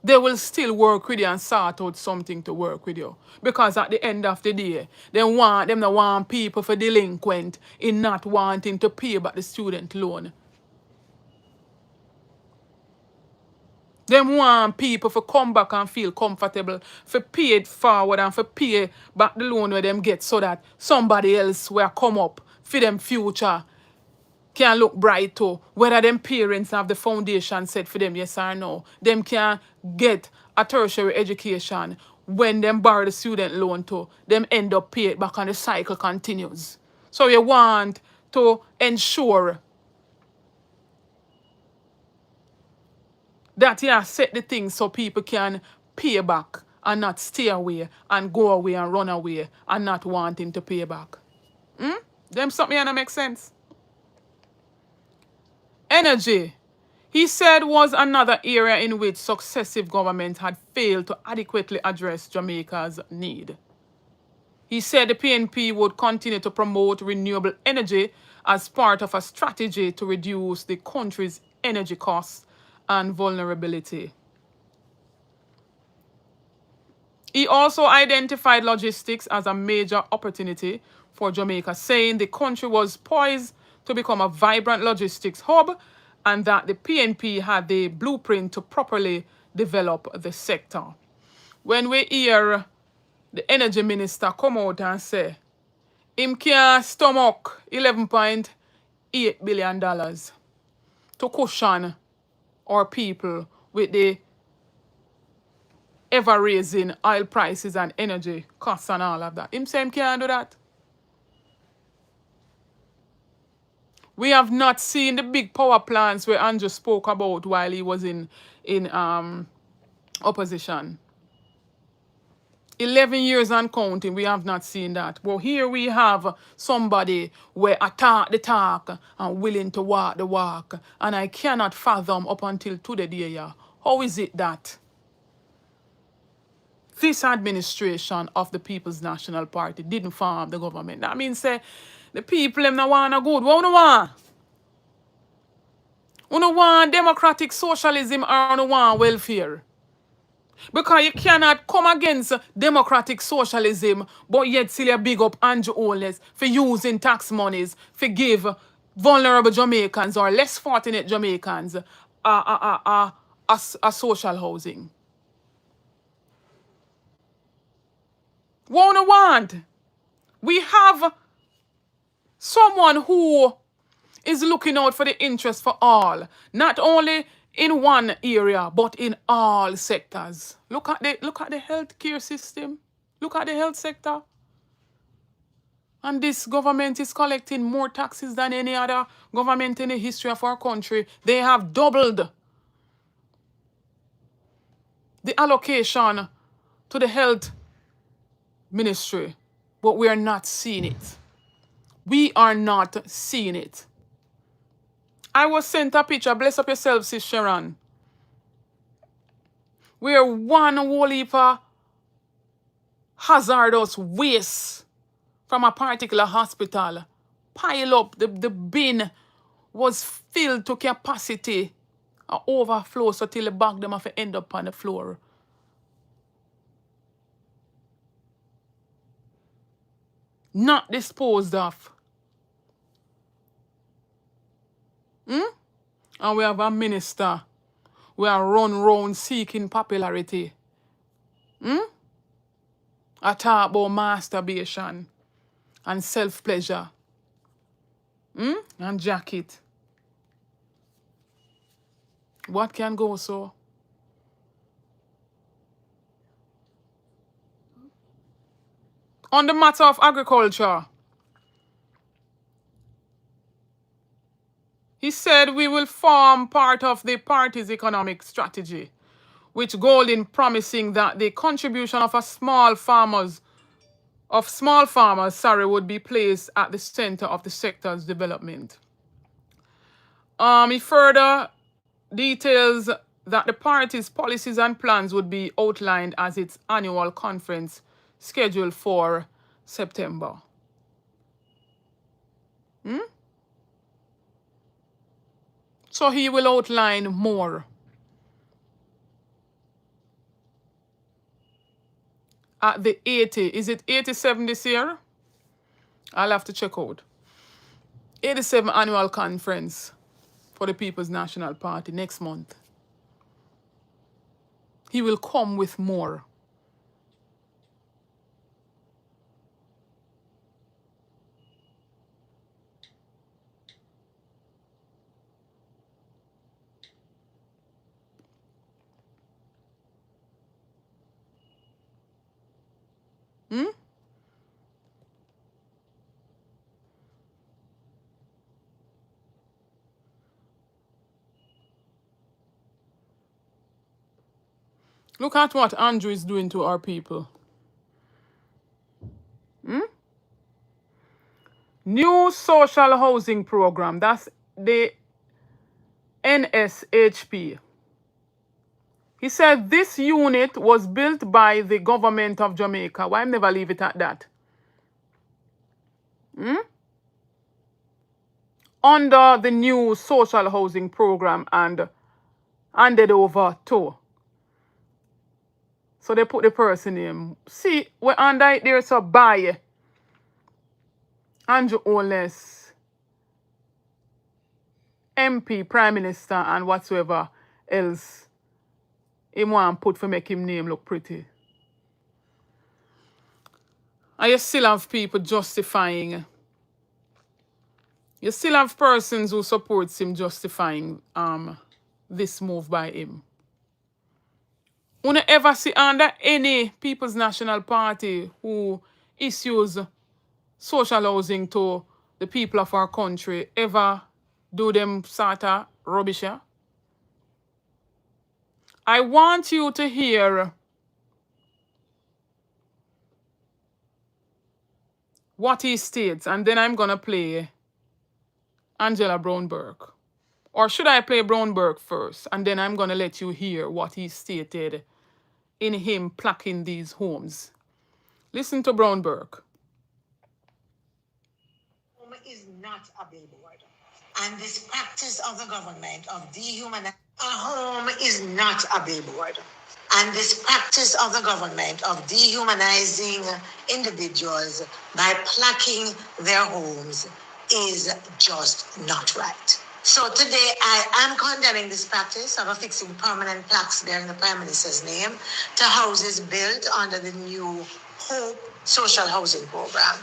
they will still work with you and sort out something to work with you. Because at the end of the day, them not want people for delinquent in not wanting to pay back the student loan. Them want people for come back and feel comfortable, for pay it forward and for pay back the loan where them get so that somebody else will come up for them future can look bright too. Whether them parents have the foundation set for them, yes or no. Them can get a tertiary education when them borrow the student loan too. Them end up pay it back and the cycle continues. So you want to ensure that you set the things so people can pay back and not stay away and go away and run away and not wanting to pay back. Them something that make sense. Energy, he said, was another area in which successive governments had failed to adequately address Jamaica's need. He said the PNP would continue to promote renewable energy as part of a strategy to reduce the country's energy costs and vulnerability. He also identified logistics as a major opportunity for Jamaica, saying the country was poised to become a vibrant logistics hub and that the PNP had the blueprint to properly develop the sector. When we hear the energy minister come out and say, him can stomach $11.8 billion to cushion our people with the ever-raising oil prices and energy costs and all of that. Him say him can't do that. We have not seen the big power plants where Andrew spoke about while he was in opposition. 11 years and counting, we have not seen that. But here we have somebody where I talk the talk and willing to walk the walk. And I cannot fathom up until today, dear, how is it that this administration of the People's National Party didn't form the government? That means say the people them not want a good. What do want? You don't want democratic socialism or you don't want welfare. Because you cannot come against democratic socialism, but yet still you big up Andrew Holness for using tax monies for give vulnerable Jamaicans or less fortunate Jamaicans a social housing. What do you want? We have someone who is looking out for the interest for all, not only in one area, but in all sectors. Look at the healthcare system. Look at the health sector. And this government is collecting more taxes than any other government in the history of our country. They have doubled the allocation to the health ministry, but we are not seeing it. We are not seeing it. I was sent a picture, bless up yourself, Sis Sharon, where one whole heap of hazardous waste from a particular hospital pile up. The bin was filled to capacity, overflow, so till the bag them have to end up on the floor. Not disposed of. And we have a minister we are run round seeking popularity. I talk about masturbation and self-pleasure. And jacket. What can go so? On the matter of agriculture, he said we will form part of the party's economic strategy, which goal in promising that the contribution of a small farmers of small farmers, sorry, would be placed at the center of the sector's development. He further details that the party's policies and plans would be outlined as its annual conference scheduled for September. So he will outline more at the 80, is it 87 this year? I'll have to check out. 87 annual conference for the People's National Party next month. He will come with more. Look at what Andrew is doing to our people. New social housing program, that's the NSHP. He said this unit was built by the government of Jamaica. Why never leave it at that? Under the new social housing program and handed over to. So they put the person name. See, we're under it there, so by Andrew Oles, MP, Prime Minister, and whatsoever else he want put for make him name look pretty. And you still have people justifying. You still have persons who supports him justifying this move by him. You don't ever see under any People's National Party who issues social housing to the people of our country ever do them sort of rubbish. Yeah? I want you to hear what he states, and then I'm going to play Angela Brownberg. Or should I play Brownberg first, and then I'm going to let you hear what he stated in him placking these homes. Listen to Brownberg. Home is not a billboard. And this practice of the government of dehumanizing a home is not a billboard. And this practice of the government of dehumanizing individuals by placking their homes is just not right. So today I am condemning this practice of affixing permanent plaques bearing the Prime Minister's name to houses built under the new Hope social housing program.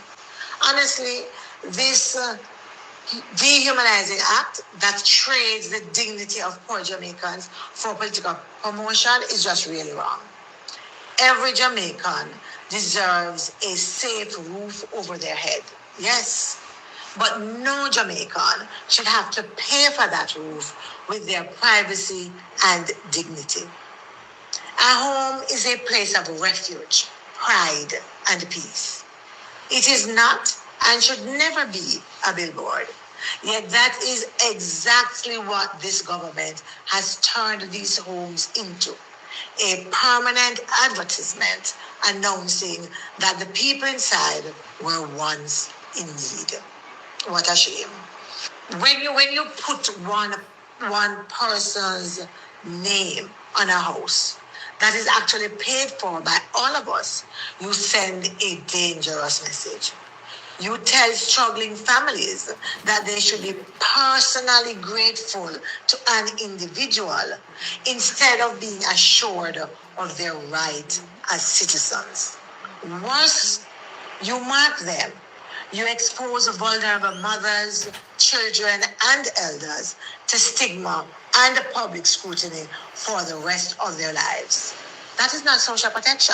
Honestly, this dehumanizing act that trades the dignity of poor Jamaicans for political promotion is just really wrong. Every Jamaican deserves a safe roof over their head. Yes. But no Jamaican should have to pay for that roof with their privacy and dignity. A home is a place of refuge, pride, and peace. It is not and should never be a billboard. Yet that is exactly what this government has turned these homes into. A permanent advertisement announcing that the people inside were once in need. What a shame. When you put one person's name on a house that is actually paid for by all of us, you send a dangerous message. You tell struggling families that they should be personally grateful to an individual instead of being assured of their right as citizens. Worse, you mark them. You expose vulnerable mothers, children, and elders to stigma and public scrutiny for the rest of their lives. That is not social protection.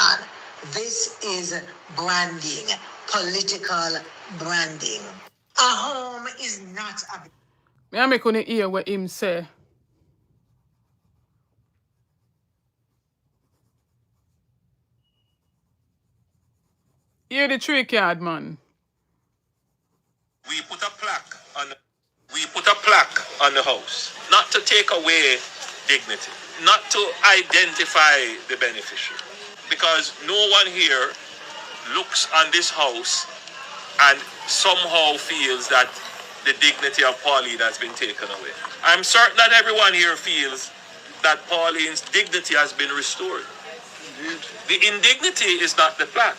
This is branding, political branding. A home is not a... May I make you hear what him say? Hear the trick yard, man. We put a plaque on the house, not to take away dignity, not to identify the beneficiary, because no one here looks on this house and somehow feels that the dignity of Pauline has been taken away. I'm certain that everyone here feels that Pauline's dignity has been restored. The indignity is not the plaque.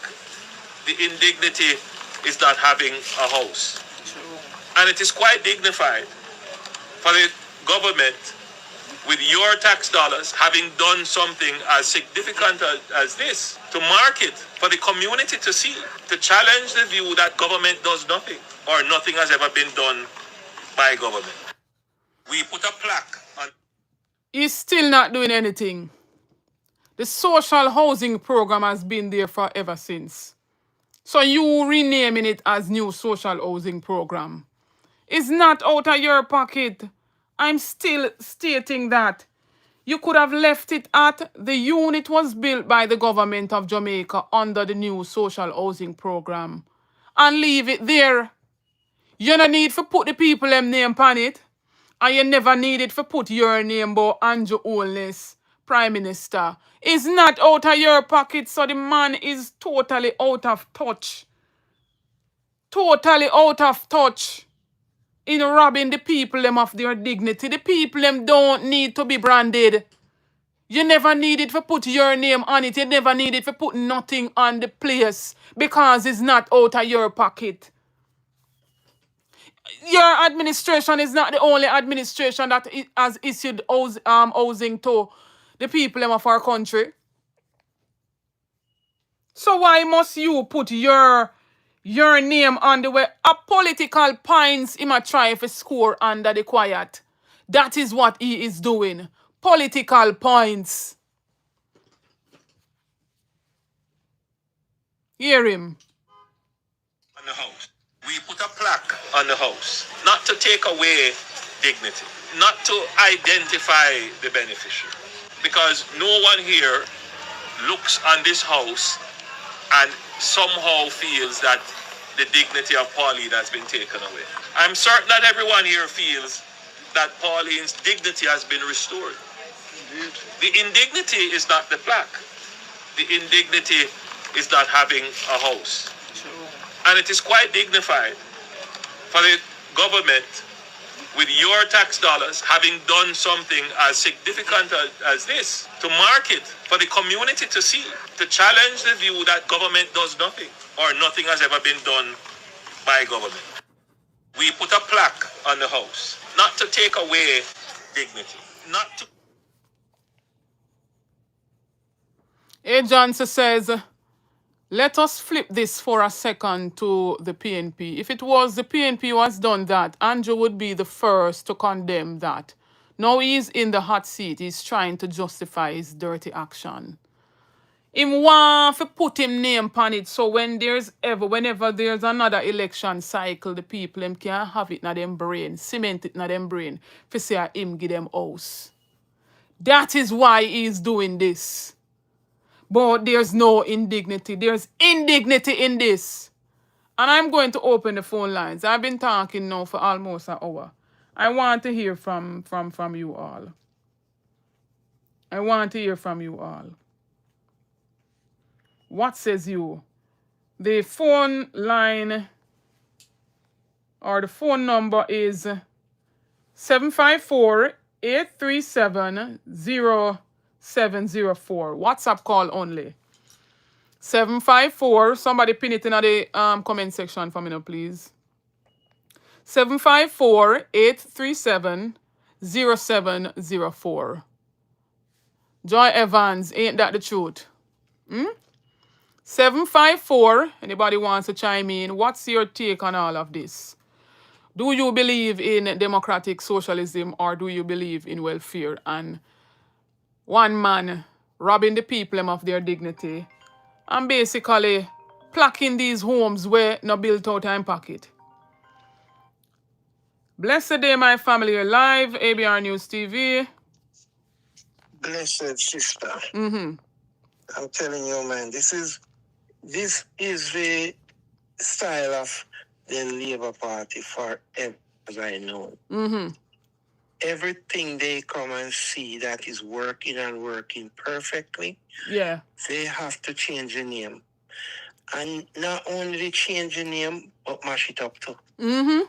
The indignity is not having a house. And it is quite dignified for the government, with your tax dollars, having done something as significant as this, to market for the community to see, to challenge the view that government does nothing or nothing has ever been done by government. We put a plaque on. He's still not doing anything. The social housing program has been there forever since. So you renaming it as new social housing program. It's not out of your pocket. I'm still stating that. You could have left it at the unit was built by the government of Jamaica under the new social housing program and leave it there. You don't need to put the people them name on it. And you never needed to put your name about Andrew Holness, Prime Minister. It's not out of your pocket, so the man is totally out of touch. Totally out of touch in robbing the people them of their dignity. The people them don't need to be branded. You never needed to put your name on it. You never needed to put nothing on the place because it's not out of your pocket. Your administration is not the only administration that has issued housing to the people of our country. So why must you put your name on the way? A political points him a try to score under the quiet. That is what he is doing. Political points. Hear him. On the house. We put a plaque on the house, not to take away dignity, not to identify the beneficiary, because no one here looks on this house and somehow feels that the dignity of Pauline has been taken away. I'm certain that everyone here feels that Pauline's dignity has been restored. The indignity is not the plaque. The indignity is not having a house. And it is quite dignified for the government, with your tax dollars, having done something as significant as this, to market for the community to see, to challenge the view that government does nothing or nothing has ever been done by government. We put a plaque on the house, not to take away dignity, not to. A. Johnson says, let us flip this for a second to the PNP. If it was the PNP who has done that, Andrew would be the first to condemn that. Now he's in the hot seat. He's trying to justify his dirty action. Him want to put him name on it, so whenever there's another election cycle, the people them can have it in them brain, cement it in them brain, for say him give them house. That is why he's doing this. But there's no indignity. There's indignity in this. And I'm going to open the phone lines. I've been talking now for almost an hour. I want to hear from you all. I want to hear from you all. What says you? The phone line or the phone number is 754-837-0704. WhatsApp call only. 754. Somebody pin it in the comment section for me now, please. 754-837-0704. Joy Evans, ain't that the truth? 754. Anybody wants to chime in? What's your take on all of this? Do you believe in democratic socialism or do you believe in welfare and one man robbing the people of their dignity and basically placking these homes where no built out in pocket? Blessed day, my family. You're live, ABR News TV. Blessed sister. I'm telling you, man, this is This is the style of the Labour Party forever, as I know. Mm-hmm. Everything they come and see that is working and working perfectly, Yeah. they have to change the name. And not only they change the name, but mash it up too. Mm-hmm.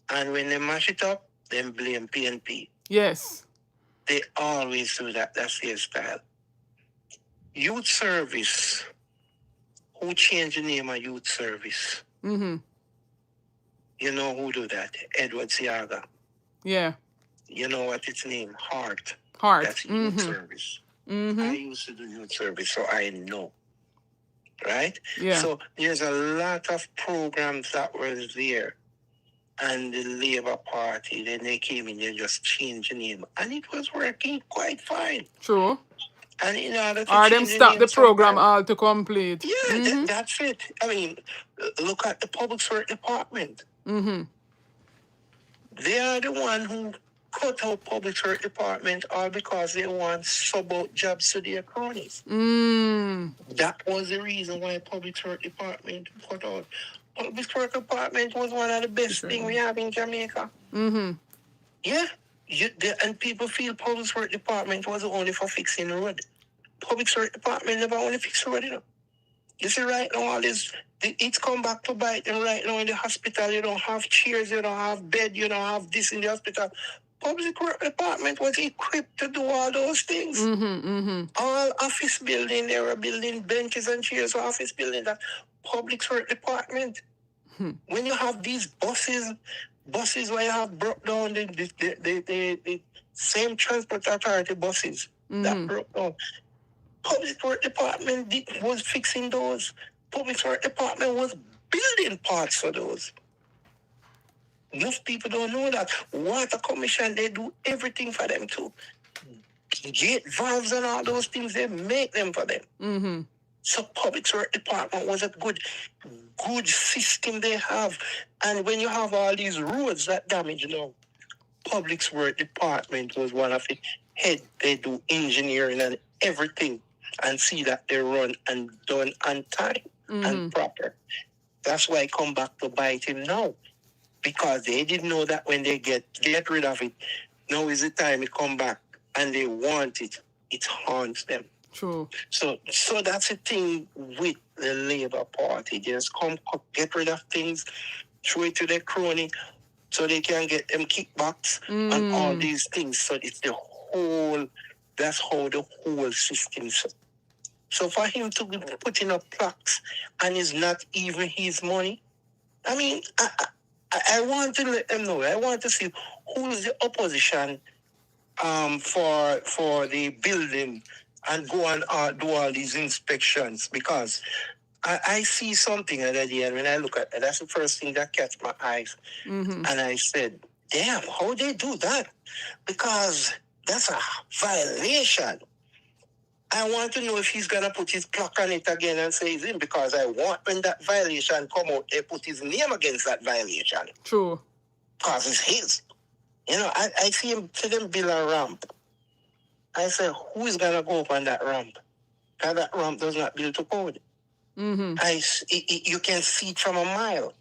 And when they mash it up, then blame PNP. Yes. They always do that. That's their style. Youth service. Who changed the name of youth service? Mm-hmm. You know who do that? Edward Siaga. Yeah. You know what its name? Heart. Heart. That's youth service. Mm-hmm. I used to do youth service, so I know. Right? Yeah. So there's a lot of programs that were there. And the Labour Party, then they came in, they just changed the name. And it was working quite fine. True. And in order to Or them change the stop name the program sometimes, all to complete. yeah, Mm-hmm. that's it. I mean, look at the public works department. Mm-hmm. They are the one who cut out public works department all because they want sub out jobs to their cronies. Mm. That was the reason why public works department cut out. Public works department was one of the best things we have in Jamaica. Mm-hmm. Yeah. And people feel public works department was only for fixing the road. Public works department never only fix the road, you know. You see, right now, all this, it's come back to bite them right now in the hospital. You don't have chairs, you don't have bed, you don't have this in the hospital. Public works department was equipped to do all those things. Mm-hmm. Mm-hmm. All office building, they were building benches and chairs for office building. That public works department. When you have these buses where you have broke down the same transport authority buses that broke down. Public works department was fixing those. Public works department was building parts for those. Most people don't know that. Water commission, they do everything for them too. Gate valves and all those things, they make them for them. Mm-hmm. So public works department was a good system they have. And when you have all these roads that damage now, public works department was one of the head. They do engineering and everything and see that they run and done on time and proper. That's why I come back to bite him now. Because they didn't know that when they get rid of it, now is the time it come back and they want it. It haunts them. True. So that's the thing with the Labour Party. Just get rid of things, throw it to their crony, so they can get them kickbacks and all these things. So it's that's how the whole system is. So for him to be putting up plaques and it's not even his money, I mean, I want to let them know. I want to see who's the opposition for the building and go and do all these inspections, because I see something other day, and when I look at that, that's the first thing that catch my eyes. And I said, damn, how they do that? Because that's a violation. I want to know if he's going to put his plaque on it again and say it's him, because I want when that violation come out, they put his name against that violation. True. Because it's his. You know, I see him to them build a ramp. I say, who is going to go up on that ramp? Because that ramp does not build to code. You can see it from a mile.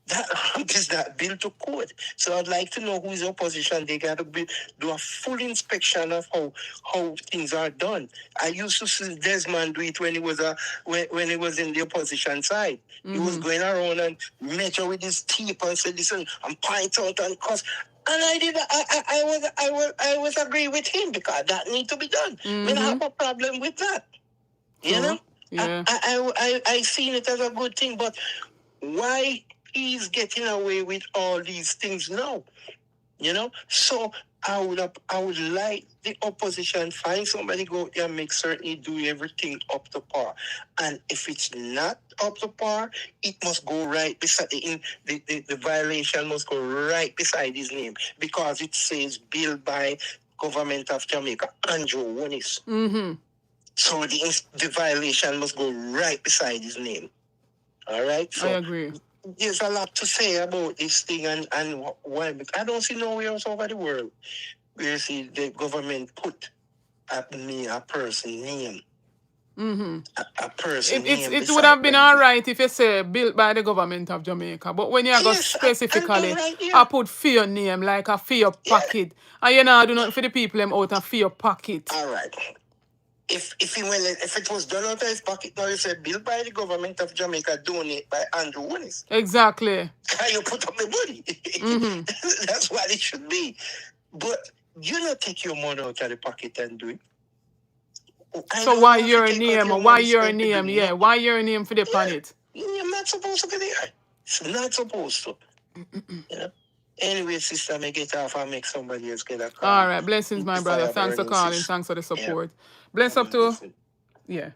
That ramp is not built to code. So I'd like to know who is the opposition. They got to do a full inspection of how things are done. I used to see Desmond do it when he was when he was in the opposition side. He was going around and measure with his tape and say, listen, and point out and cuss. And I was agree with him, because that need to be done. We don't have a problem with that. You know? Yeah. I seen it as a good thing, but why he's getting away with all these things now? You know? So I would like the opposition find somebody go out there and make certain he do everything up to par. And if it's not up to par, it must go right beside the violation must go right beside his name, because it says built by Government of Jamaica, Andrew Wonis. So the violation must go right beside his name. All right? So I agree. There's a lot to say about this thing, and why. I don't see nowhere else over the world where you see the government put a person name a person name It would beside have been when all right if you say built by the government of Jamaica, but when you go yes, and specifically, right I here. put for your name like a for your Yeah. pocket, and you know do nothing for the people them out of for your pocket. All right. If it was done out of his pocket, now you say built by the government of Jamaica, donate by Andrew Willis. Exactly. Can you put up the money? That's what it should be. But you not take your money out of the pocket and do it. I So don't why know if you your take out name? your Why money your spent to do name? Yeah, nothing. why your name for the planet? You're not supposed to be there. It's not supposed to. You know? Anyway, sister, I get off and make somebody else get a call. All right, blessings, my brother. Fire Thanks for burning, calling. sis. Thanks for the Yeah. support. Bless up I'm to listening. yeah.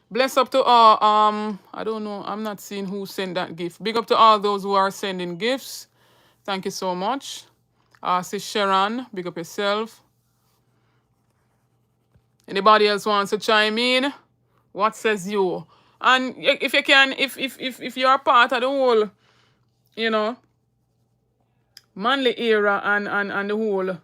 Bless up to all. I don't know. I'm not seeing who sent that gift. Big up to all those who are sending gifts. Thank you so much. Sis Sharon, big up yourself. Anybody else wants to chime in? What says you? And if you can, if you're part of the whole, you know, manly era and the whole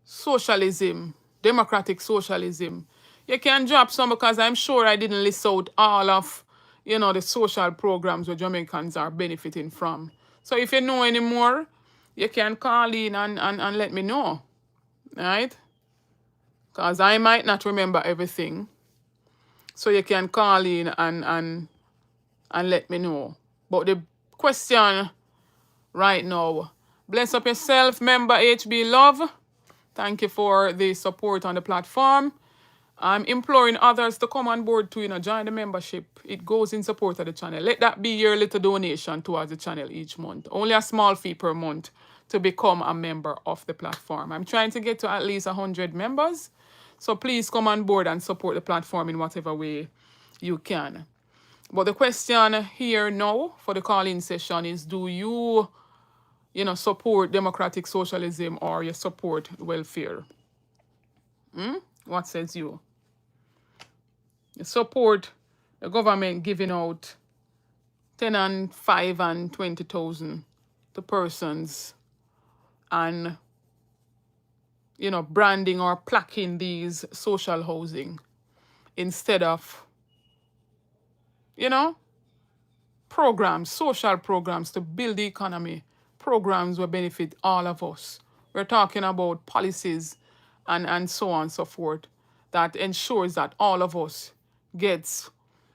socialism, democratic socialism, you can drop some because I'm sure I didn't list out all of, you know, the social programs where Jamaicans are benefiting from. So if you know any more, you can call in and let me know, right? Because I might not remember everything. So you can call in and let me know. But the question right now, bless up yourself, member HB Love. Thank you for the support on the platform. I'm imploring others to come on board to, you know, join the membership. It goes in support of the channel. Let that be your little donation towards the channel each month. Only a small fee per month to become a member of the platform. I'm trying to get to at least 100 members. So please come on board and support the platform in whatever way you can. But the question here now for the call-in session is, do you, you know, support democratic socialism or you support welfare? What says you? You support the government giving out 10 and 5 and 20,000 to persons and, you know, branding or placking these social housing instead of, you know, programs, social programs to build the economy, programs will benefit all of us. We're talking about policies and so on and so forth that ensures that all of us gets,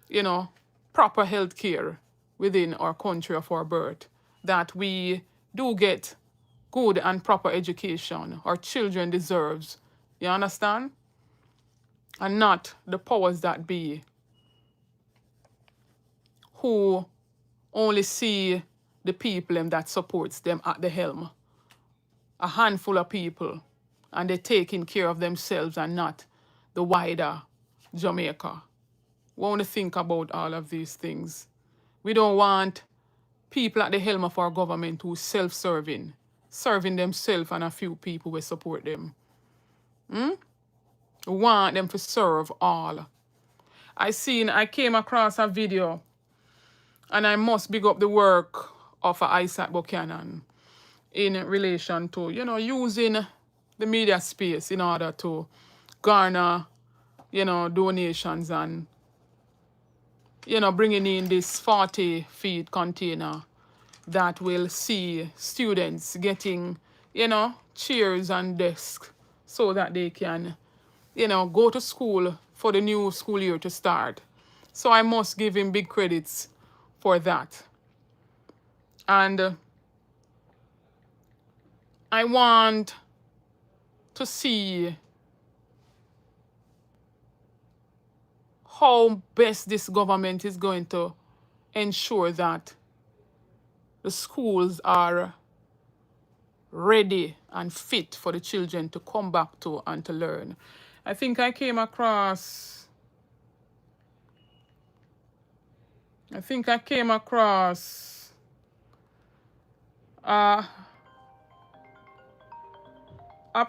you know, proper health care within our country of our birth, that we do get good and proper education our children deserves. You understand? And not the powers that be who only see the people that supports them at the helm. A handful of people, and they're taking care of themselves and not the wider Jamaica. We want to think about all of these things. We don't want people at the helm of our government who self-serving, serving themselves and a few people will support them. We want them to serve all. I came across a video, and I must big up the work of Isaac Buchanan in relation to, you know, using the media space in order to garner, you know, donations and, you know, bringing in this 40 feet container that will see students getting, you know, chairs and desks so that they can, you know, go to school for the new school year to start. So I must give him big credits for that. And I want to see how best this government is going to ensure that the schools are ready and fit for the children to come back to and to learn. I think I came across a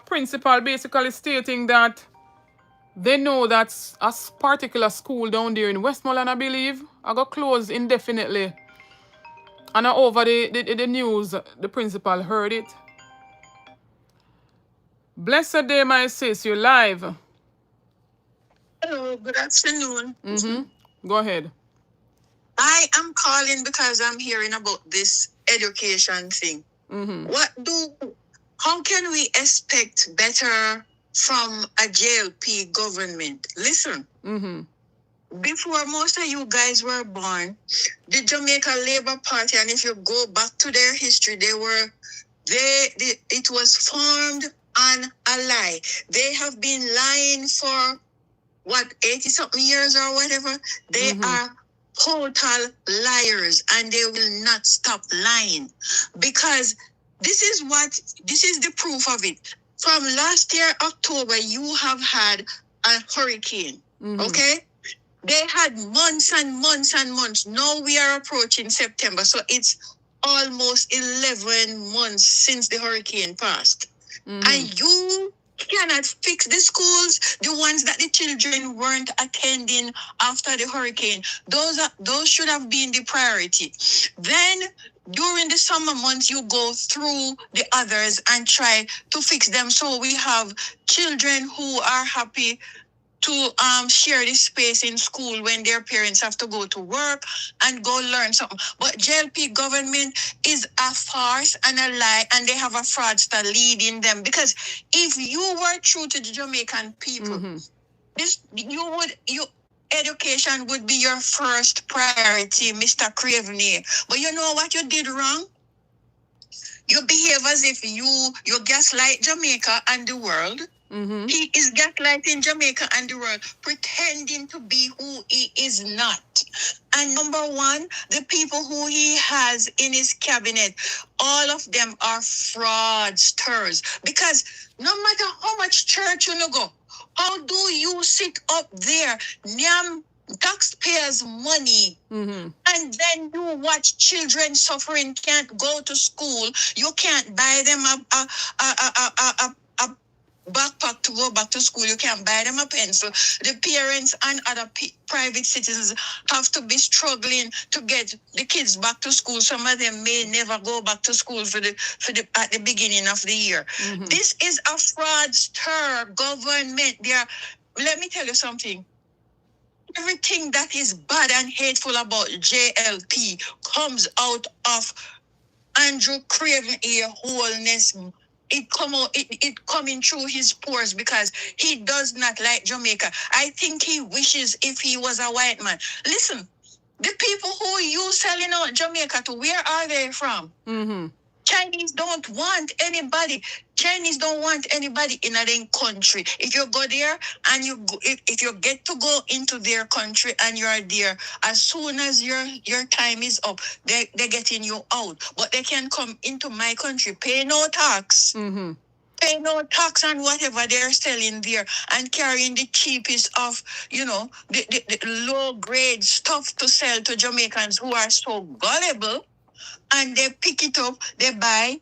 principal basically stating that they know that a particular school down there in Westmoreland, I believe, I got closed indefinitely. And over the news, the principal heard it. Blessed day, my sis, you're live. Hello, good afternoon. Go ahead. I am calling because I'm hearing about this education thing. How can we expect better from a JLP government? Listen, before most of you guys were born, the Jamaica Labour Party, and if you go back to their history, it was formed on a lie. They have been lying for 80 something years or whatever. They are total liars, and they will not stop lying, because this is the proof of it. From last year October, you have had a hurricane. Okay, they had months and months and months. Now we are approaching September, so it's almost 11 months since the hurricane passed. And you cannot fix the schools, the ones that the children weren't attending after the hurricane. Those should have been the priority. Then during the summer months, you go through the others and try to fix them, so we have children who are happy to share this space in school when their parents have to go to work and go learn something. But JLP government is a farce and a lie, and they have a fraudster leading them. Because if you were true to the Jamaican people, education would be your first priority, Mr. Craveney. But you know what you did wrong? You behave as if you gaslight Jamaica and the world. He is gaslighting Jamaica and the world, pretending to be who he is not. And number one, the people who he has in his cabinet, all of them are fraudsters. Because no matter how much church you go, how do you sit up there, nyam taxpayers' money, and then you watch children suffering, can't go to school, you can't buy them a backpack to go back to school, you can't buy them a pencil. The parents and other private citizens have to be struggling to get the kids back to school. Some of them may never go back to school at the beginning of the year. This is a fraudster government. Let me tell you something. Everything that is bad and hateful about JLP comes out of Andrew Craven here, wholeness. It coming through his pores, because he does not like Jamaica. I think he wishes if he was a white man. Listen, the people who you selling out Jamaica to, where are they from? Chinese don't want anybody. Chinese don't want anybody in their country. If you go there and if you get to go into their country and you are there, as soon as your time is up, they're getting you out. But they can come into my country, pay no tax. Pay no tax on whatever they're selling there, and carrying the cheapest of, the low grade stuff to sell to Jamaicans who are so gullible. And they pick it up, they buy,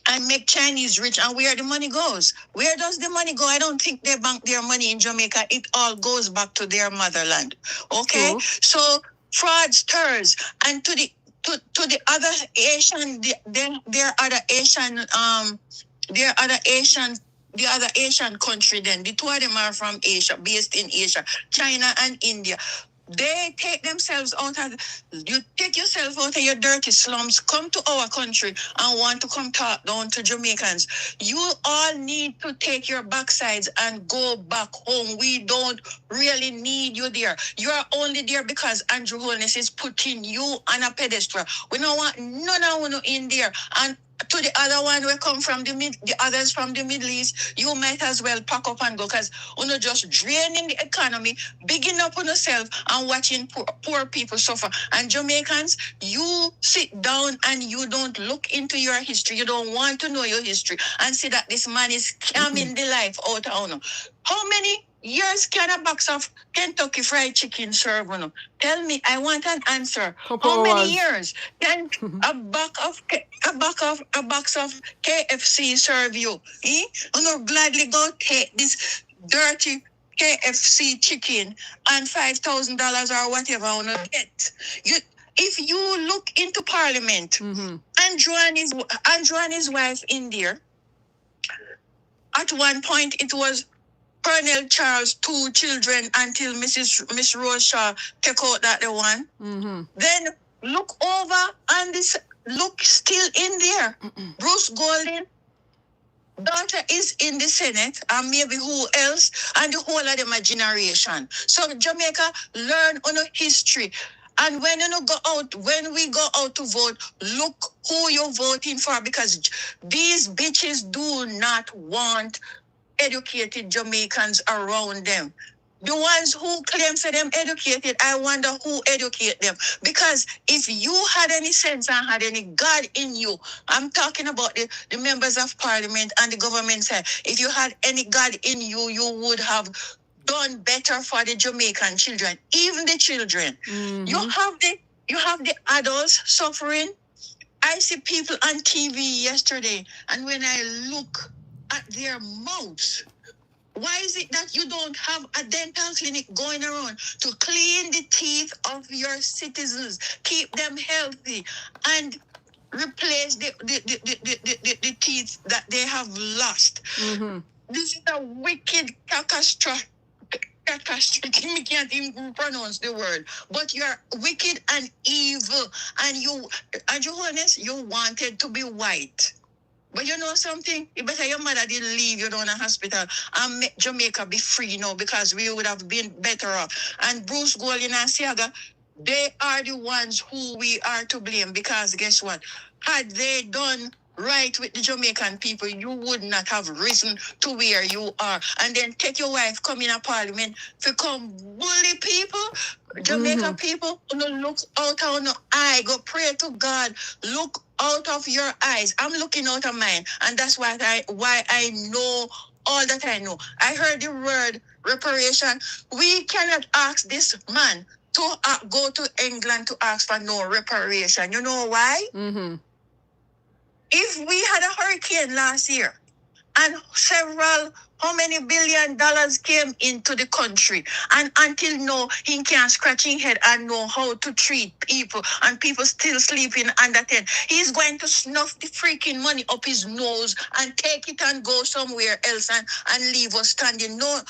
and make Chinese rich. And where the money goes? Where does the money go? I don't think they bank their money in Jamaica. It all goes back to their motherland. Okay? So fraudsters, and to the other Asian, there other Asian country, then the two of them are from Asia, based in Asia, China and India. They take themselves out of, you take yourself out of your dirty slums, come to our country and want to come talk down to Jamaicans. You all need to take your backsides and go back home. We don't really need you there. You are only there because Andrew Holness is putting you on a pedestal. We don't want none of you in there. And to the other one we come from the others from the Middle East, you might as well pack up and go, because you're just draining the economy, bigging up on yourself and watching poor people suffer. And Jamaicans, you sit down and you don't look into your history. You don't want to know your history and see that this man is scamming the life out of you. How many years can a box of Kentucky Fried Chicken serve you? Tell me, I want an answer. How many years can a box of KFC serve you? You know, gladly go take this dirty KFC chicken and $5,000 or whatever on a get. If you look into Parliament, Andrew and his wife in there, at one point it was Colonel Charles, 2 children until Miss Rose Shaw take out that the one. Then look over and this look still in there. Bruce Golding, daughter is in the Senate, and maybe who else, and the whole of them a generation. So Jamaica learn on a history. And when when we go out to vote, look who you're voting for, because these bitches do not want educated Jamaicans around them. The ones who claim for them educated, I wonder who educate them. Because if you had any sense and had any God in you, I'm talking about the members of parliament and the government side. If you had any God in you, you would have done better for the Jamaican children, even the children. You have the adults suffering. I see people on TV yesterday, and when I look at their mouths, why is it that you don't have a dental clinic going around to clean the teeth of your citizens, keep them healthy, and replace the teeth that they have lost? This is a wicked catastrophe. We can't even pronounce the word, but you're wicked and evil, and you honest, you wanted to be white. But you know something? You better your mother didn't leave you down in a hospital and make Jamaica be free now, because we would have been better off. And Bruce Golding and Siaga, they are the ones who we are to blame, because guess what? Had they done right with the Jamaican people, you would not have risen to where you are. And then take your wife, come in a parliament to come bully people, Jamaica people, look out on the eye, go pray to God, look out of your eyes. I'm looking out of mine, and that's why I know all that I know. I heard the word reparation. We cannot ask this man to go to England to ask for no reparation. You know why? If we had a hurricane last year and how many $1 billion came into the country, and until now, he can't scratch his head and know how to treat people, and people still sleeping under tent. He's going to snuff the freaking money up his nose and take it and go somewhere else and leave us standing. No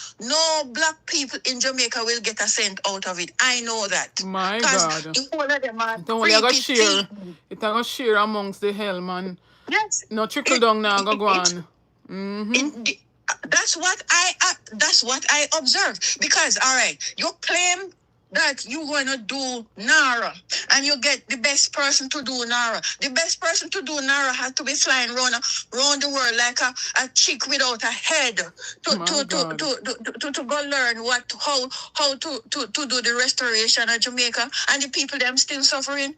black people in Jamaica will get a cent out of it. I know that. My God. The whole of them are don't only share. It going to share amongst the hell, man. Yes. No trickle down now, go on. That's what I observed. Because all right, you claim that you're gonna do Nara, and you get the best person to do Nara. The best person to do Nara has to be flying around the world like a chick without a head to go learn how to do the restoration of Jamaica, and the people them still suffering.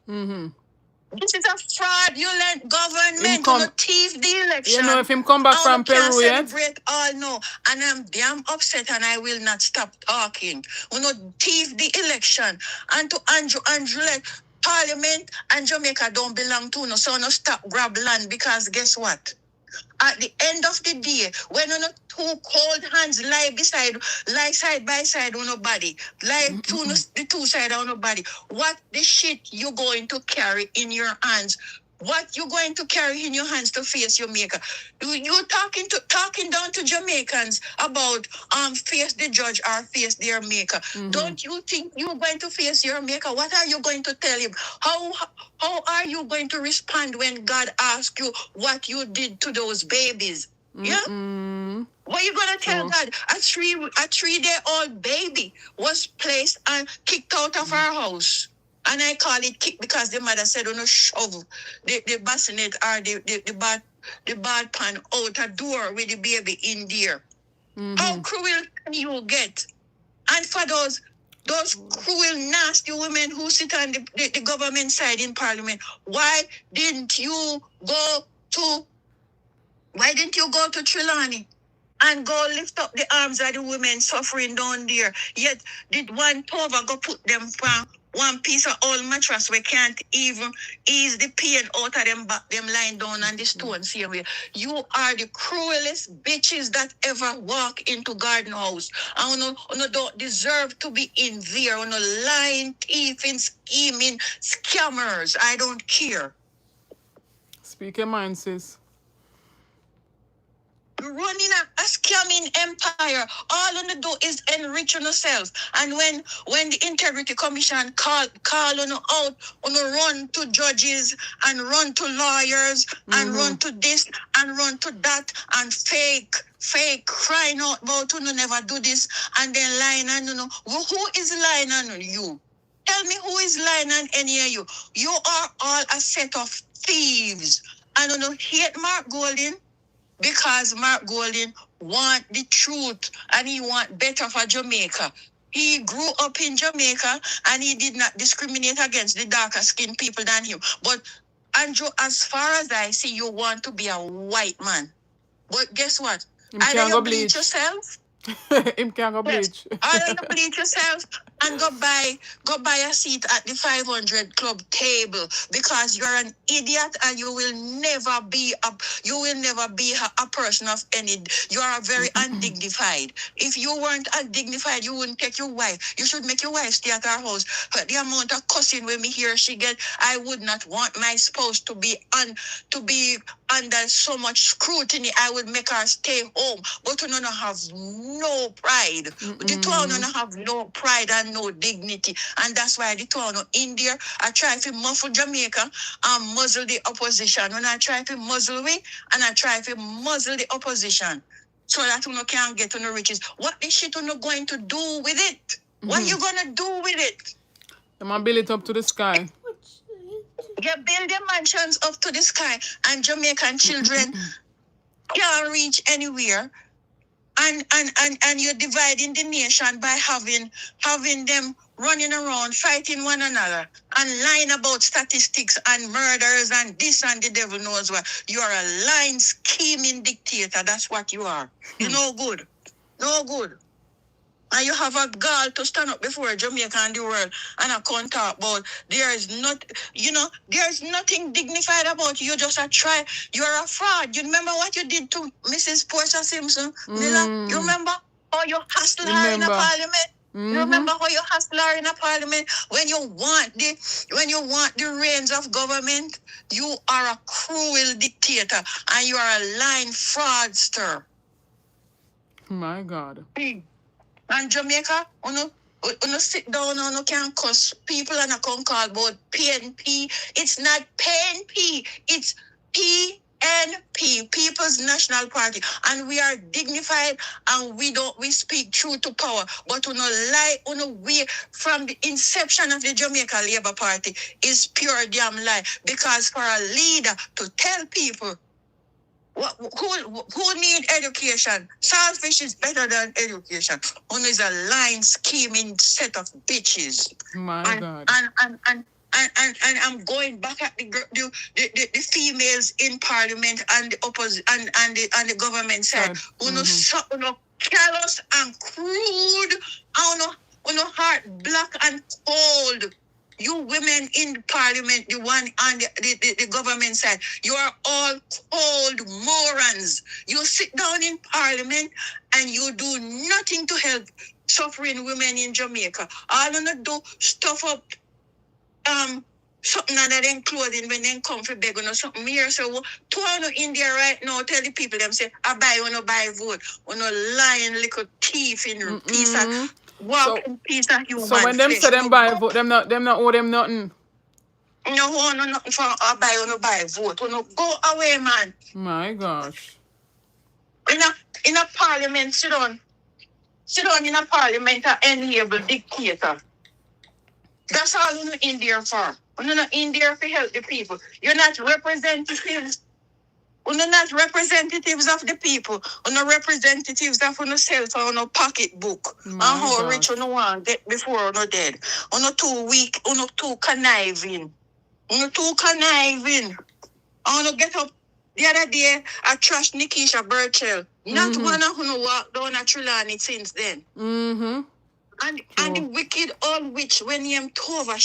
This is a fraudulent government to thief the election. You know, if him come back from Peru yet? Celebrate all no. And I'm damn upset, and I will not stop talking. We not thief the election. And to Andrew, Parliament and Jamaica don't belong to no. So no stop grab land, because guess what? At the end of the day, when two cold hands lie side by side on nobody, the two side on nobody, what the shit you going to carry in your hands? What you going to carry in your hands to face your maker? You talking down to Jamaicans about face the judge or face their maker. Don't you think you're going to face your maker? What are you going to tell him? How are you going to respond when God asks you what you did to those babies? Yeah? What are you gonna tell God? A 3-day-old baby was placed and kicked out of our house. And I call it kick because the mother said, shove the bassinet or the bad pan out a door with the baby in there. How cruel can you get? And for those cruel, nasty women who sit on the government side in Parliament, why didn't you go to Trelawney and go lift up the arms of the women suffering down there? Yet did one Tova go put them from one piece of old mattress we can't even ease the pain out of them back, them lying down on the stone same way. You are the cruelest bitches that ever walk into Garden House. And you don't deserve to be in there. You lying, thieving, scheming, scammers. I don't care. Speak your mind, sis. running a scamming empire. All on the do is enrich on yourself. And when the Integrity Commission call on out, on run to judges and run to lawyers and run to this and run to that and fake crying out about who never do this and then lying on who is lying on you? Tell me who is lying on any of you? You are all a set of thieves. And hate Mark Golding because Mark Golding want the truth and he want better for Jamaica. He grew up in Jamaica and he did not discriminate against the darker skinned people than him. But Andrew, as far as I see, you want to be a white man. But guess what? Either you bleach yourself. Him can't go bleach. Either you bleach yourself and go buy a seat at the 500 club table because you're an idiot and you will never be a person of any. You are very undignified. If you weren't undignified, you wouldn't take your wife. You should make your wife stay at our house. But the amount of cussing when me hear she get, I would not want my spouse to be under so much scrutiny. I would make her stay home. But you don't have no pride. The two don't have no pride and no dignity. And that's why the two in there, I try to muffle Jamaica and muzzle the opposition. When I try to muzzle we, and I try to muzzle the opposition so that you can't get on the riches. What the shit you going to do with it? What you gonna do with it? I'm gonna build it up to the sky. You build your mansions up to the sky and Jamaican children can't reach anywhere. And you're dividing the nation by having them running around fighting one another and lying about statistics and murders and this and the devil knows what. You are a lying, scheming dictator. That's what you are. You're no good. No good. And you have a gall to stand up before Jamaica and the world and I can't talk about there's nothing dignified about you. You're just a try. You're a fraud. You remember what you did to Mrs. Portia Simpson? Miller? You remember how you hustled her in a parliament? You remember how you hustled her in a parliament? When you want the reins of government, you are a cruel dictator and you are a lying fraudster. My God. And Jamaica, you sit down and you can cuss people and I can call about PNP. It's not PNP, it's PNP, People's National Party. And we are dignified and we speak truth to power. But we from the inception of the Jamaica Labour Party is pure damn lie. Because for a leader to tell people who need education? Saltfish is better than education. One is a lying, scheming set of bitches. My God. And I'm going back at the females in parliament and the opposite and the government side. Callous and crude. Uno heart black and cold. You women in parliament, the one on the government side, you are all cold morons. You sit down in parliament and you do nothing to help suffering women in Jamaica. All you do stuff up something under them clothing when they come for beg or something here. So two in there right now tell the people them say, I buy vote. Lying little thief in piece of so when them say them buy vote, them not owe them nothing. No, nothing for buy vote. Go away, man. My gosh. In a parliament, sit down in a parliament and enable dictator. That's all you're in there for. You're not in there to help the people. You're not representatives. You're not representatives of the people. You're not representatives of yourself or your pocketbook. And how rich you want get before you're dead. You're not too weak. You're not too conniving. You're too conniving. I want to get up the other day. I trashed Nikisha Burchell. Not one of who walked down at Trelawney since then. And the wicked old witch when he Tova,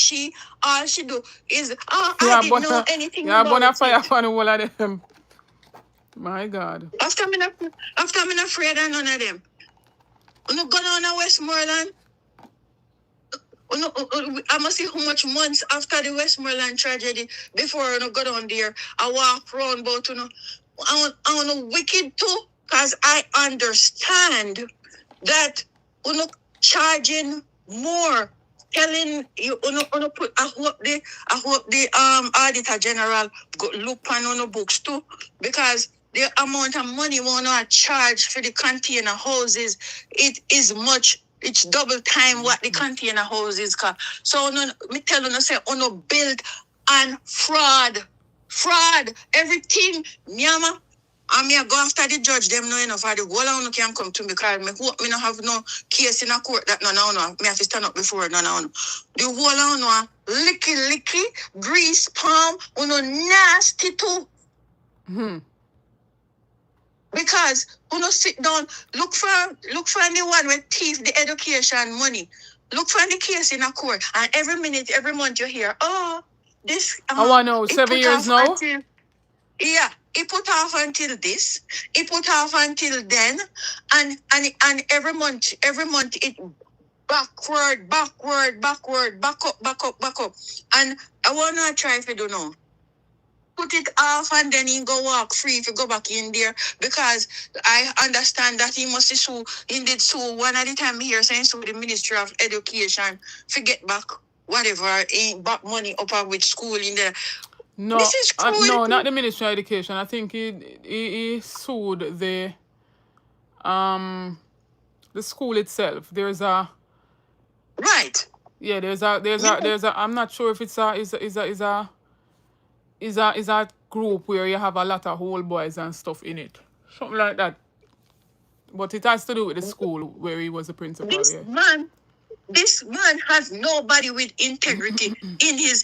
all she do is I didn't know anything about it. Fire for the whole of them. My God. After I'm not afraid of none of them. You go down to Westmoreland. I must see how much months after the Westmoreland tragedy before you go down there. I walk around about I want wicked too. Because I understand that uno charging more, telling you uno put I hope the auditor general go look on uno books too, because the amount of money we wanna charge for the container houses, it is much. It's double time what the container houses cost. So uno, me tell uno say uno build and fraud, everything, nyama. And me I go after the judge, them know enough for the whole of them can come to me, because me hope me no have no case in a court that none of them, me have to stand up before none of them. The whole of them licky, grease palm, uno nasty too. Because uno sit down, look for the one with thief the education money. Look for the case in a court, and every minute, every month you hear, oh, this I want to know, 7 years now? Until, yeah, it put off until this, it put off until then, and every month it backward, back up. And I wanna try if you don't know. Put it off and then he go walk free if you go back in there, because I understand that he must sue. He did sue one at the time here saying sue the Ministry of Education to get back whatever back money up with school in there. No, this is cruel. No, not the Ministry of Education. I think he sued the school itself. There's a right. Yeah, there's a I'm not sure if it's a group where you have a lot of old boys and stuff in it. Something like that. But it has to do with the school where he was the principal. This man has nobody with integrity in his.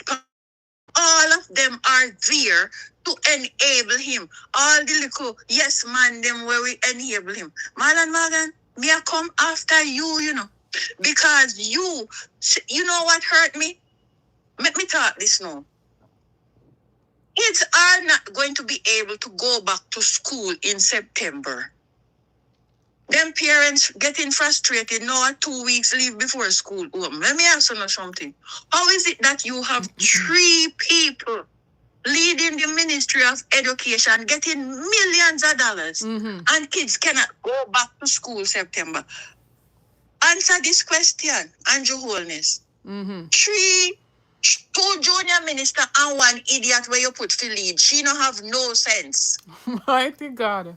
All of them are there to enable him. All the little yes man them where we enable him. Marlon Morgan, me I come after you, because you know what hurt me? Let me talk this now. Kids are not going to be able to go back to school in September. Them parents getting frustrated now 2 weeks leave before school. Let me ask you something. How is it that you have 3 people leading the Ministry of Education getting millions of dollars and kids cannot go back to school September? Answer this question, Andrew Holness. 2 junior minister and 1 idiot where you put to lead. She don't have no sense. Mighty God.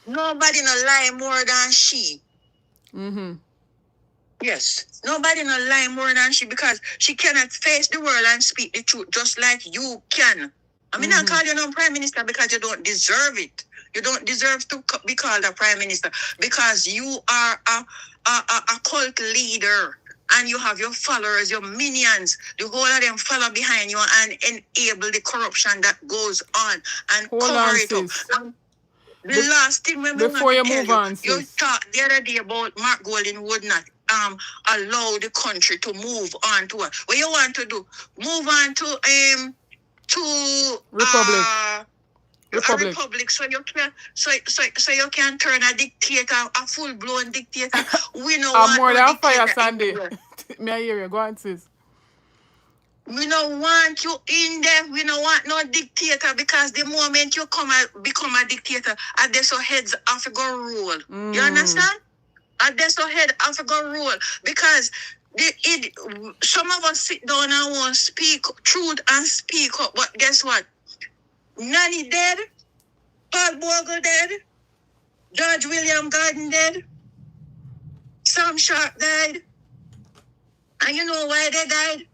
Nobody no lie more than she. Yes. Nobody no lie more than she, because she cannot face the world and speak the truth just like you can. I mean, I call you no prime minister because you don't deserve it. You don't deserve to be called a prime minister, because you are a cult leader. And you have your followers, your minions, the whole of them follow behind you and enable the corruption that goes on and cover it up. The last thing when before you move on, you talked the other day about Mark Golding would not allow the country to move on to what you want to do. Move on to Republic. A republic, so you can turn a dictator, a full blown dictator. We know I'm more than fire, Sandy. Me I hear you. Go on, sis. We don't want you in there. We don't want no dictator, because the moment you become a dictator, at this your heads have to go rule. You understand? At this your head have to go rule, because some of us sit down and want to speak truth and speak up, but guess what? Nanny dead, Paul Bogle dead, George William Gordon dead, Sam Sharp died. And you know why they died?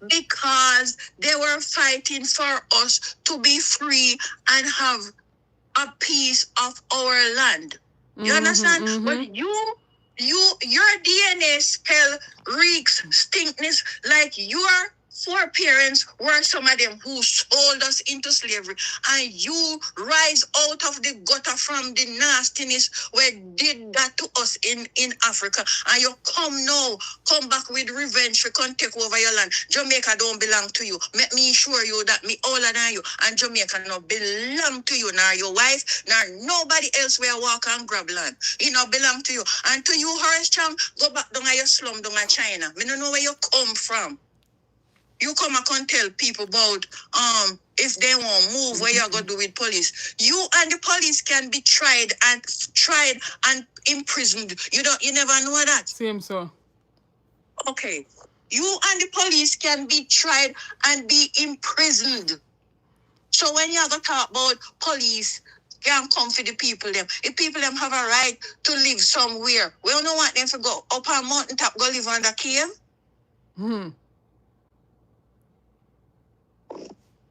Because they were fighting for us to be free and have a piece of our land. You understand? But your DNA spell reeks stinkness like your foreparents were some of them who sold us into slavery, and you rise out of the gutter from the nastiness where did that to us in Africa, and you come back with revenge for come take over your land. Jamaica don't belong to you. Let me assure you that me older than you, and Jamaica not belong to you, nor your wife, nor nobody else where walk and grab land. It not belong to you. And to you, Horace Chang, go back down at your slum down at China. Me don't know where you come from. You come and tell people about if they won't move, what you're gonna do with police. You and the police can be tried and imprisoned. You never know that. Same so. Okay. You and the police can be tried and be imprisoned. So when you go talk about police can come for the people them. The people them have a right to live somewhere. We don't want them to go up a mountain top, go live under cave.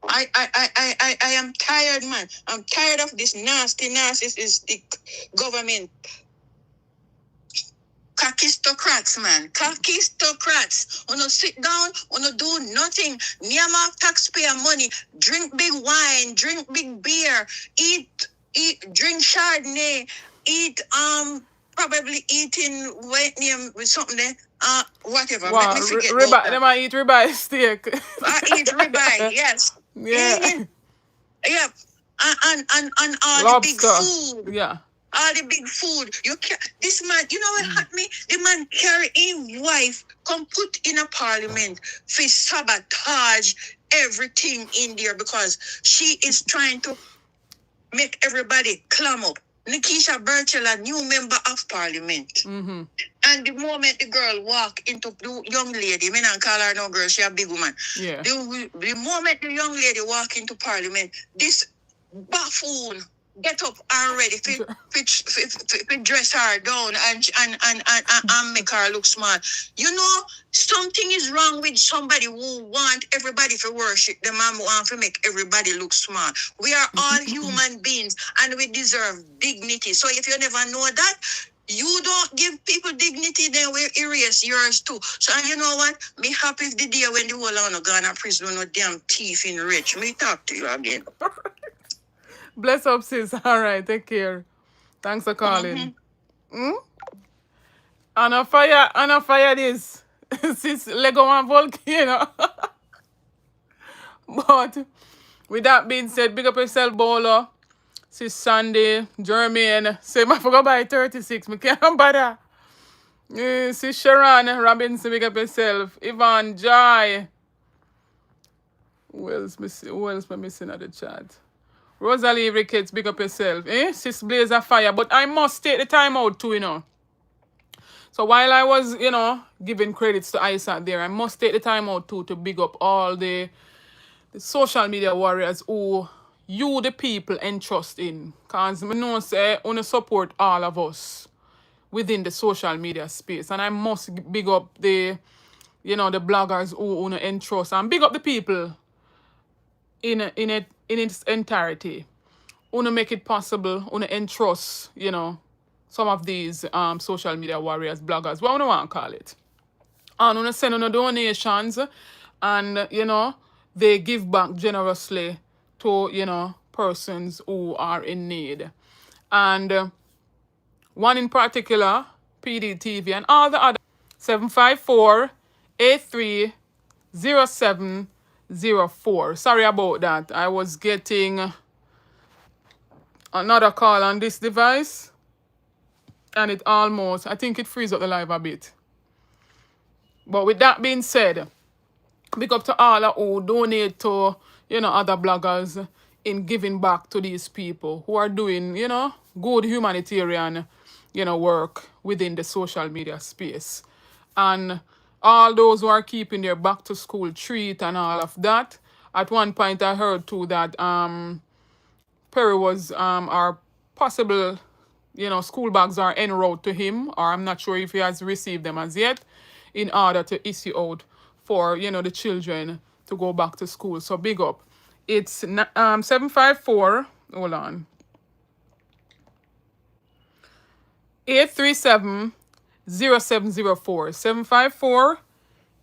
I am tired, man. I'm tired of this nasty, narcissistic government. Kakistocrats, man. Kakistocrats. Wanna sit down, wanna do nothing. Niama taxpayer money. Drink big wine, drink big beer, eat, drink Chardonnay, eat, probably eating white name with something there. Whatever. Wow, Let me forget about that. They might eat ribeye steak. I eat ribeye, yes. Yeah. Yeah. And all Lobster. the big food. Yeah. All the big food. This man, you know what hurt me? The man carry his wife, come put in a parliament for sabotage everything in there because she is trying to make everybody clam up. Nikisha Burchell, a new member of parliament. Mm-hmm. And the moment the girl walk into the young lady, me not call her no girl, she a big woman. Yeah. The moment the young lady walk into parliament, this buffoon get up and ready to dress her down and make her look smart. You know, something is wrong with somebody who want everybody to worship them and want to make everybody look smart. We are all human beings and we deserve dignity. So if you never know that, you don't give people dignity, then we erase yours too. So and you know what? Me happy the day when the whole on gone to prison with no damn thief in rich. Me talk to you again. Bless up, sis. All right, take care. Thanks for calling. And a fire this. Sis Lego and volcano. But with that being said, big up yourself, Bolo. Sis Sandy, Jermaine. Say I forgot by 36. Me can't bother. Sis Sharon Robinson, big up yourself. Ivan Jai. Who else am missing at the chat? Rosalie Ricketts, big up yourself. Sis Blazer Fire. But I must take the time out too, you know. So while I was, giving credits to Isaac there, I must take the time out too to big up all the social media warriors who you, the people, entrust in. Because I know say, want to support all of us within the social media space. And I must big up the bloggers who want to entrust. And big up the people in its entirety. Want to make it possible, want to entrust, some of these social media warriors, bloggers, what I want to call it. And want to send on donations and, they give back generously to, persons who are in need. And one in particular, PDTV, and all the other 754-830704. Sorry about that. I was getting another call on this device. And it almost, I think it frees up the live a bit. But with that being said, big up to all who donate to, other bloggers in giving back to these people who are doing, good humanitarian, work within the social media space. And all those who are keeping their back to school treat and all of that. At one point I heard too that Perry was our possible, school bags are en route to him, or I'm not sure if he has received them as yet, in order to issue out for, the children to go back to school. So big up. It's 754, hold on, 837-0704,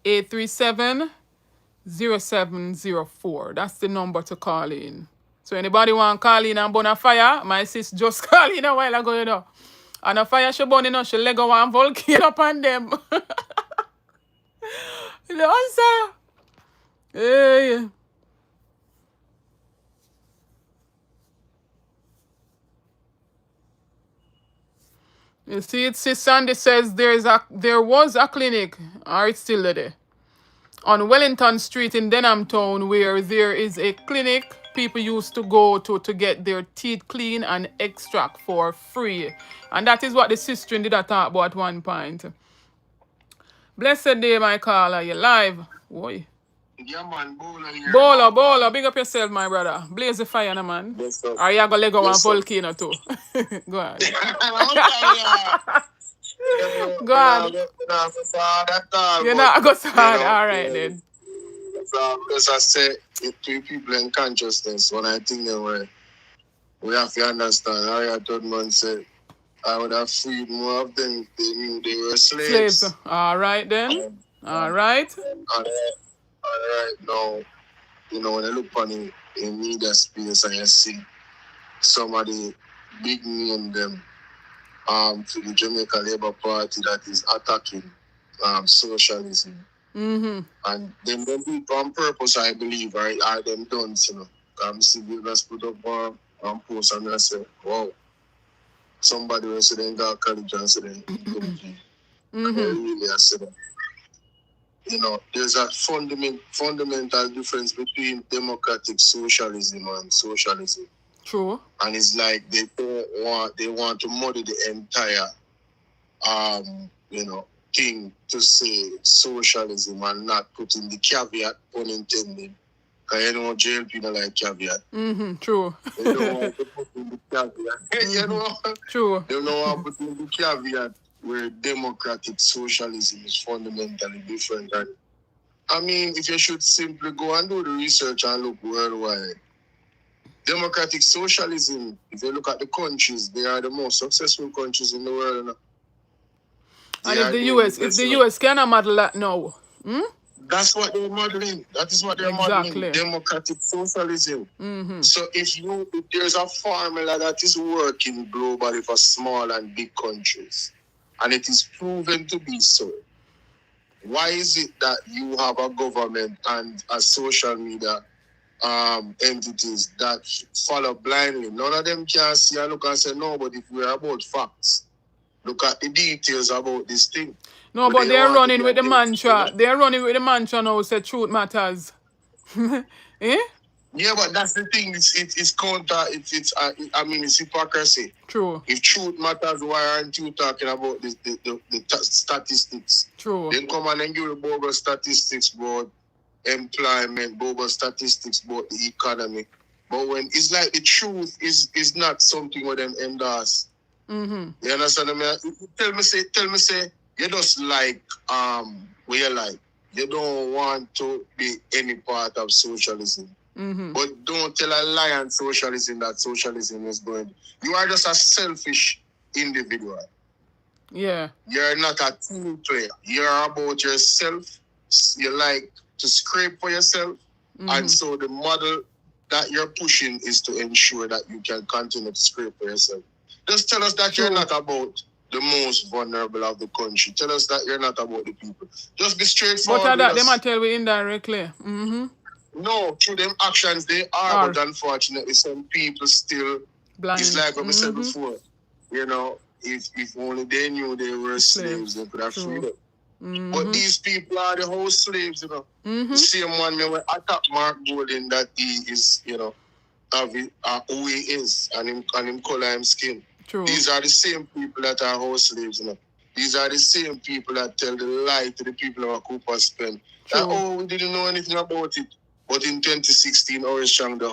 754-837-0704. That's the number to call in. So anybody want to call in and burn a fire, my sis just called in a while ago, And a fire she burn, she Lego one volcano upon them. Sir. Hey. You see, it's Sis Sandy says there was a clinic, or it's still there. on Wellington Street in Denham Town, where there is a clinic people used to go to get their teeth clean and extract for free. And that is what the sister did I talk about at one point. Blessed day, my caller. You live. Boy. Yeah, man, bowler here. Bowler, big up yourself, my brother. Blaze the fire, no, man. Yes, sir. Or you go Lego one Yes, sir. volcano too. Go on. Go on. You're not go sad. All right, then. As I said, it to people in consciousness, when I think they were, we have to understand. Harriet Tubman said, I would have freed more of them if they knew they were slaves. Slaves. All right, then. All right. And right now, you know, when I look on in media space and you see some of the big name them to the Jamaica Labour Party that is attacking socialism. Mm-hmm. And them do it on purpose, I believe, right? Are them done, you know. See Vilnas put up on post and I say, wow, somebody will say they got college and say they really I say that. You know, there's a fundamental difference between democratic socialism and socialism. True. And it's like they want to muddy the entire you know, thing to say socialism and not put in the caveat, pun intended. Because you know jail people like caveat. Mm-hmm. True. They don't want to put in the caveat. You know? True. They don't want to put in the caveat where democratic socialism is fundamentally different. And I mean, if you should simply go and do the research and look worldwide, democratic socialism, if you look at the countries, they are the most successful countries in the world. And if the US cannot model that now, that's what they're modeling. That is what they're modeling. Democratic socialism. Mm-hmm. So if there's a formula that is working globally for small and big countries, and it is proven to be so, why is it that you have a government and a social media entities that follow blindly? None of them can see and look and say, no, but if we're about facts, look at the details about this thing. No, but they're running with the mantra. They're running with the mantra now, say truth matters. Eh? Yeah, but that's the thing. It's counter. I mean, it's hypocrisy. True. If truth matters, why aren't you talking about the statistics? True. Then come on and give the bogus statistics about employment, bogus statistics about the economy. But when it's like the truth is not something where them endorse. Mm-hmm. You understand me? Tell me, say, you just like what you like. You don't want to be any part of socialism. Mm-hmm. But don't tell a lie on socialism that socialism is going. You are just a selfish individual. Yeah. You're not a team player. You're about yourself. You like to scrape for yourself. Mm-hmm. And so the model that you're pushing is to ensure that you can continue to scrape for yourself. Just tell us that you're not about the most vulnerable of the country. Tell us that you're not about the people. Just be straightforward. But that they might tell we indirectly. Mm-hmm. No, through them actions they are, but unfortunately some people still blind. It's like what I said before. You know, if only they knew they were slaves, they could have freed them. Mm-hmm. But these people are the whole slaves, you know. Mm-hmm. The same one when attack Mark Golden that he is, you know, who he is and him color him skin. True. These are the same people that are house slaves, you know. These are the same people that tell the lie to the people of Cooper Spend. That, we didn't know anything about it. But in 2016, Orange Strong, the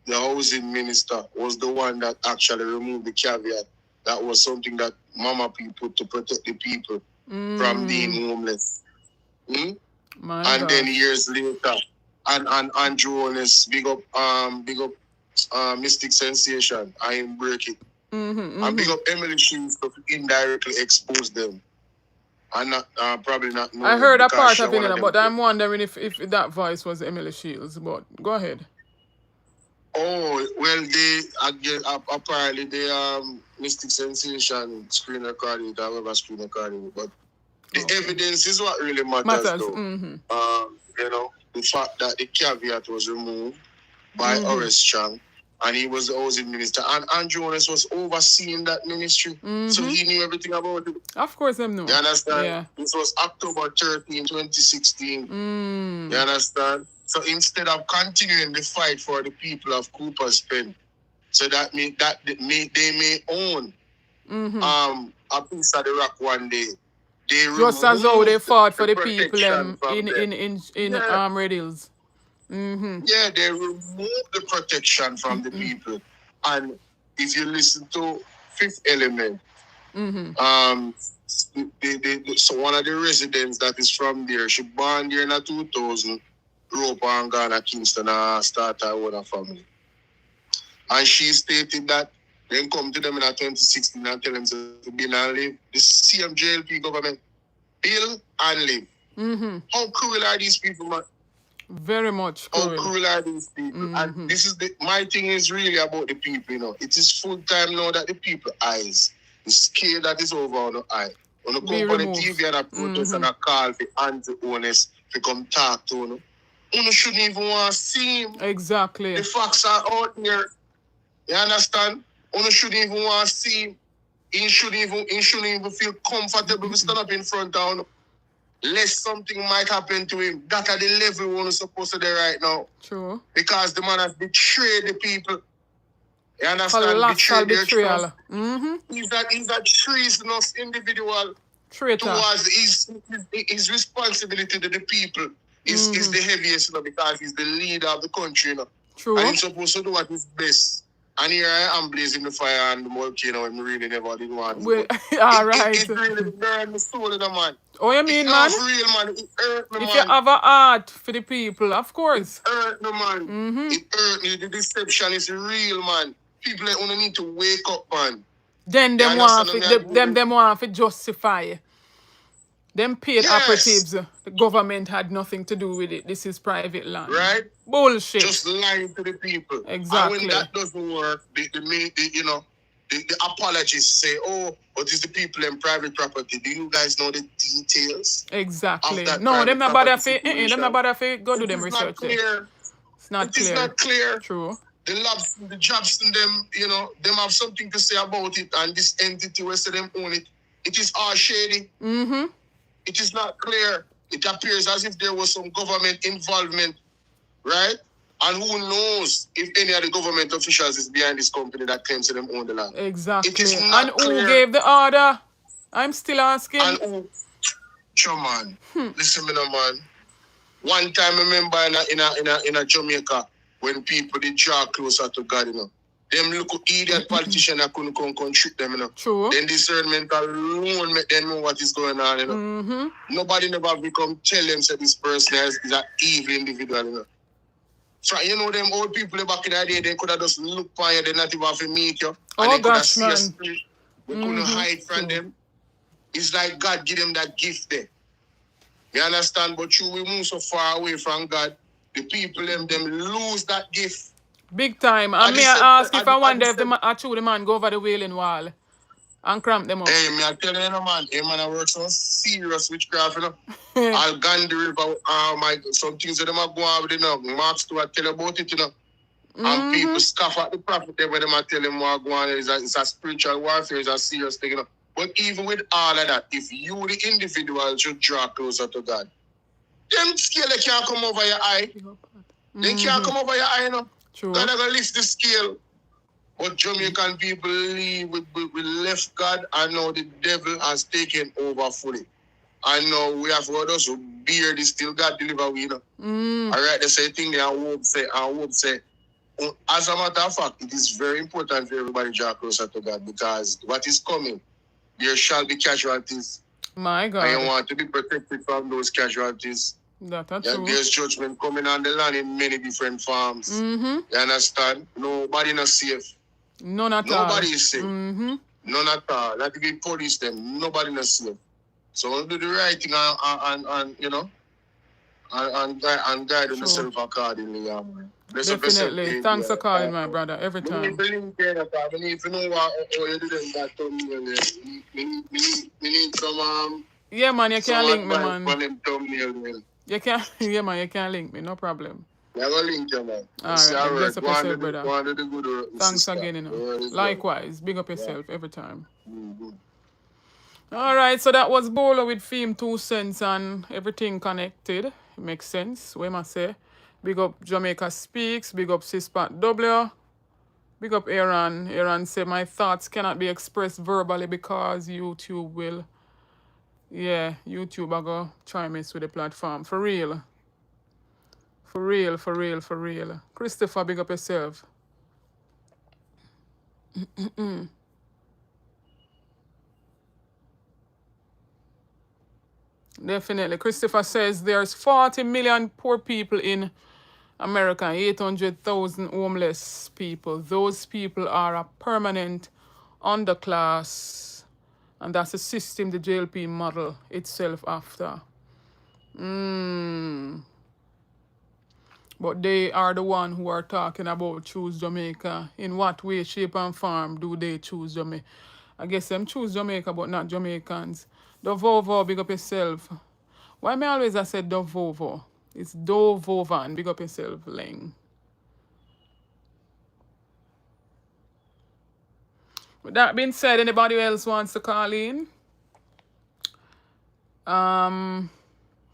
housing minister, was the one that actually removed the caveat. That was something that Mama P put to protect the people from being homeless. And then years later, and Andrew Honest, big up Mystic Sensation, I ain't break it. And big up Emily Shields to indirectly expose them. I'm not probably not. I heard a part of it, but I'm wondering if that voice was Emily Shields. But go ahead. Oh well, apparently the Mystic Sensation screen recording, however screen recording, but the evidence is what really matters. Though. Mm-hmm. You know, the fact that the caveat was removed by Horace Strong, and he was the housing minister. And Jonas was overseeing that ministry. So he knew everything about it. Of course, I know. You understand? Yeah. This was October 13, 2016. You understand? So instead of continuing the fight for the people of Cooper's Pen, so that they may own a piece of the rock one day, they just as how they fought for the people protection from in Yeah. Red Hills. Yeah, they remove the protection from the people. And if you listen to Fifth Element, so one of the residents that is from there, she born there in 2000, grew up and gone to Kingston and start her own family. And she stated that then come to them in 2016 and tell them to bill and live. The same JLP government, bill and live. How cruel are these people, man? Very much How cruel. cruel are these people? And this is my thing is really about the people, you know. It is full time now that the people eyes, the scale that is over on the eye. On the company TV and a protest and a call for anti-owners to come talk to you. You shouldn't even want to see him. Exactly. The facts are out there. You understand? You shouldn't even want to see him. He shouldn't even feel comfortable to stand up in front of him. Lest something might happen to him. That at the level we're supposed to do right now. True. Because the man has betrayed the people. You understand? Colossal betrayal. He's a treasonous individual. Traitor. Towards his responsibility to the people is the heaviest, you know, because he's the leader of the country, you know. True. And he's supposed to do what is best. And here I am blazing the fire and the volcano and really never did want it. Well, all right. It really burned the soul of the man. Oh, you mean, man? It's real, man. It hurt me, If man. you have a heart for the people, of course. It hurt me, man. It hurt me. The deception is real, man. People like, only need to wake up, man. Then them want to justify. Them paid operatives, the government had nothing to do with it. This is private land. Right? Bullshit. Just lying to the people. Exactly. And when that doesn't work, the apologists say, oh, but it's the people in private property. Do you guys know the details? Exactly. Of that No, them not bother for go do them It's research. not clear. It's not It clear. is not clear. True. The jobs in them, you know, them have something to say about it, and this entity where say them own it. It is all shady. It is not clear. It appears as if there was some government involvement, right? And who knows if any of the government officials is behind this company that claims to them own the land. Exactly. It is not and clear. who gave the order? I'm still asking. And who? Sure, man. Listen, me, no, man. One time, I remember in a Jamaica when people did draw closer to God, you know. Them look idiot politician that couldn't come trick them, you know. True. Then discernment alone make them know what is going on, you know. Nobody never become tell them that this person is an evil individual, you know. So, you know, them old people back in the day, they could have just looked for you, they not even have to meet you. Oh, and they could have gosh, seen man. spirit. They couldn't hide from them. It's like God give them that gift there. You understand? But you we move so far away from God, the people them lose that gift. Big time. And may I ask if I wonder if the man go over the wailing wall and cramp them up. Hey, me I tell you, no, man. Hey, man, I work so serious witchcraft, you know. I'll gun the river, some things that them are going on with, you know. Mark Stewart tell about it, you know. And people scoff at the prophet there when them are telling what going on. It's a spiritual warfare, it's a serious thing, you know. But even with all of that, if you, the individual, should draw closer to God, them scale they can't come over your eye. They can't come over your eye, you know. True. God are going to lift the scale. But Jamaican people leave with left God, and now the devil has taken over fully. And now we have others who bear this till God deliver we, you know. All right, they say thing there, and hope say. As a matter of fact, it is very important for everybody to draw closer to God, because what is coming, there shall be casualties. My God. And you want to be protected from those casualties. That's true. There's judgment coming on the land in many different forms. You understand? Nobody not safe. None at all. Nobody is safe. None at all. Like if we police them, nobody not safe. So we'll do the right thing and you know, and guide themselves accordingly. Definitely. Thanks for calling, my brother, every time. We need to know how you do them that thumbnail. We need some yeah, man, you can link me, man. Thumbnail. You can, yeah, man, you can link me, no problem. Never link you, man. All right, bless up yourself, brother. Thanks again, you know. Likewise, big up yourself every time. All right, so that was Bolo with theme 2 cents and everything connected. It makes sense. What must say? Big up Jamaica Speaks. Big up Sispat W. Big up Aaron. Aaron said, my thoughts cannot be expressed verbally because YouTube will. Yeah, YouTube I go try mess with the platform. For real. For real, for real, for real. Christopher, big up yourself. Definitely. Christopher says there's 40 million poor people in America, 800,000 homeless people. Those people are a permanent underclass. And that's the system the JLP model itself after. But they are the one who are talking about choose Jamaica. In what way, shape and form do they choose Jamaica? I guess them choose Jamaica, but not Jamaicans. Dovovo, big up yourself. Why me always I said Dovovo? It's Dovovan, big up yourself, Leng. With that being said, anybody else wants to call in?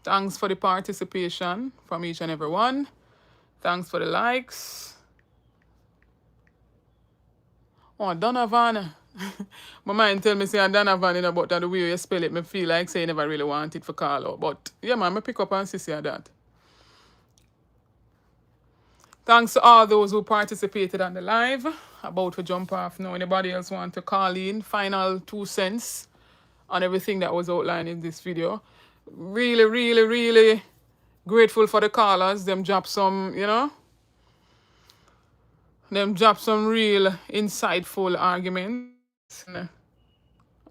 Thanks for the participation from each and every one. Thanks for the likes. Oh, Donovan. My mind tell me say Donovan, you know, but the way you spell it, me feel like say you never really want it for call out. But yeah, man, me pick up and see that. Thanks to all those who participated on the live. About to jump off now. Anybody else want to call in? Final 2 cents on everything that was outlined in this video. Really, really, really grateful for the callers. Them drop some, you know, them drop some real insightful arguments.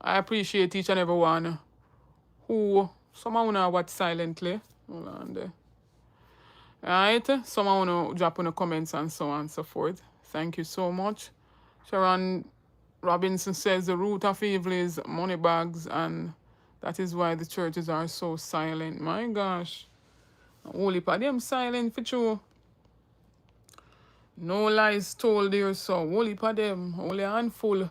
I appreciate each and every one who, someone wanna watch silently. Hold on there. Alright, someone wanna drop in the comments and so on and so forth. Thank you so much. Sharon Robinson says the root of evil is money bags, and that is why the churches are so silent. My gosh. Holy pa them silent for true. No lies told there, so holy pa them. Only a handful,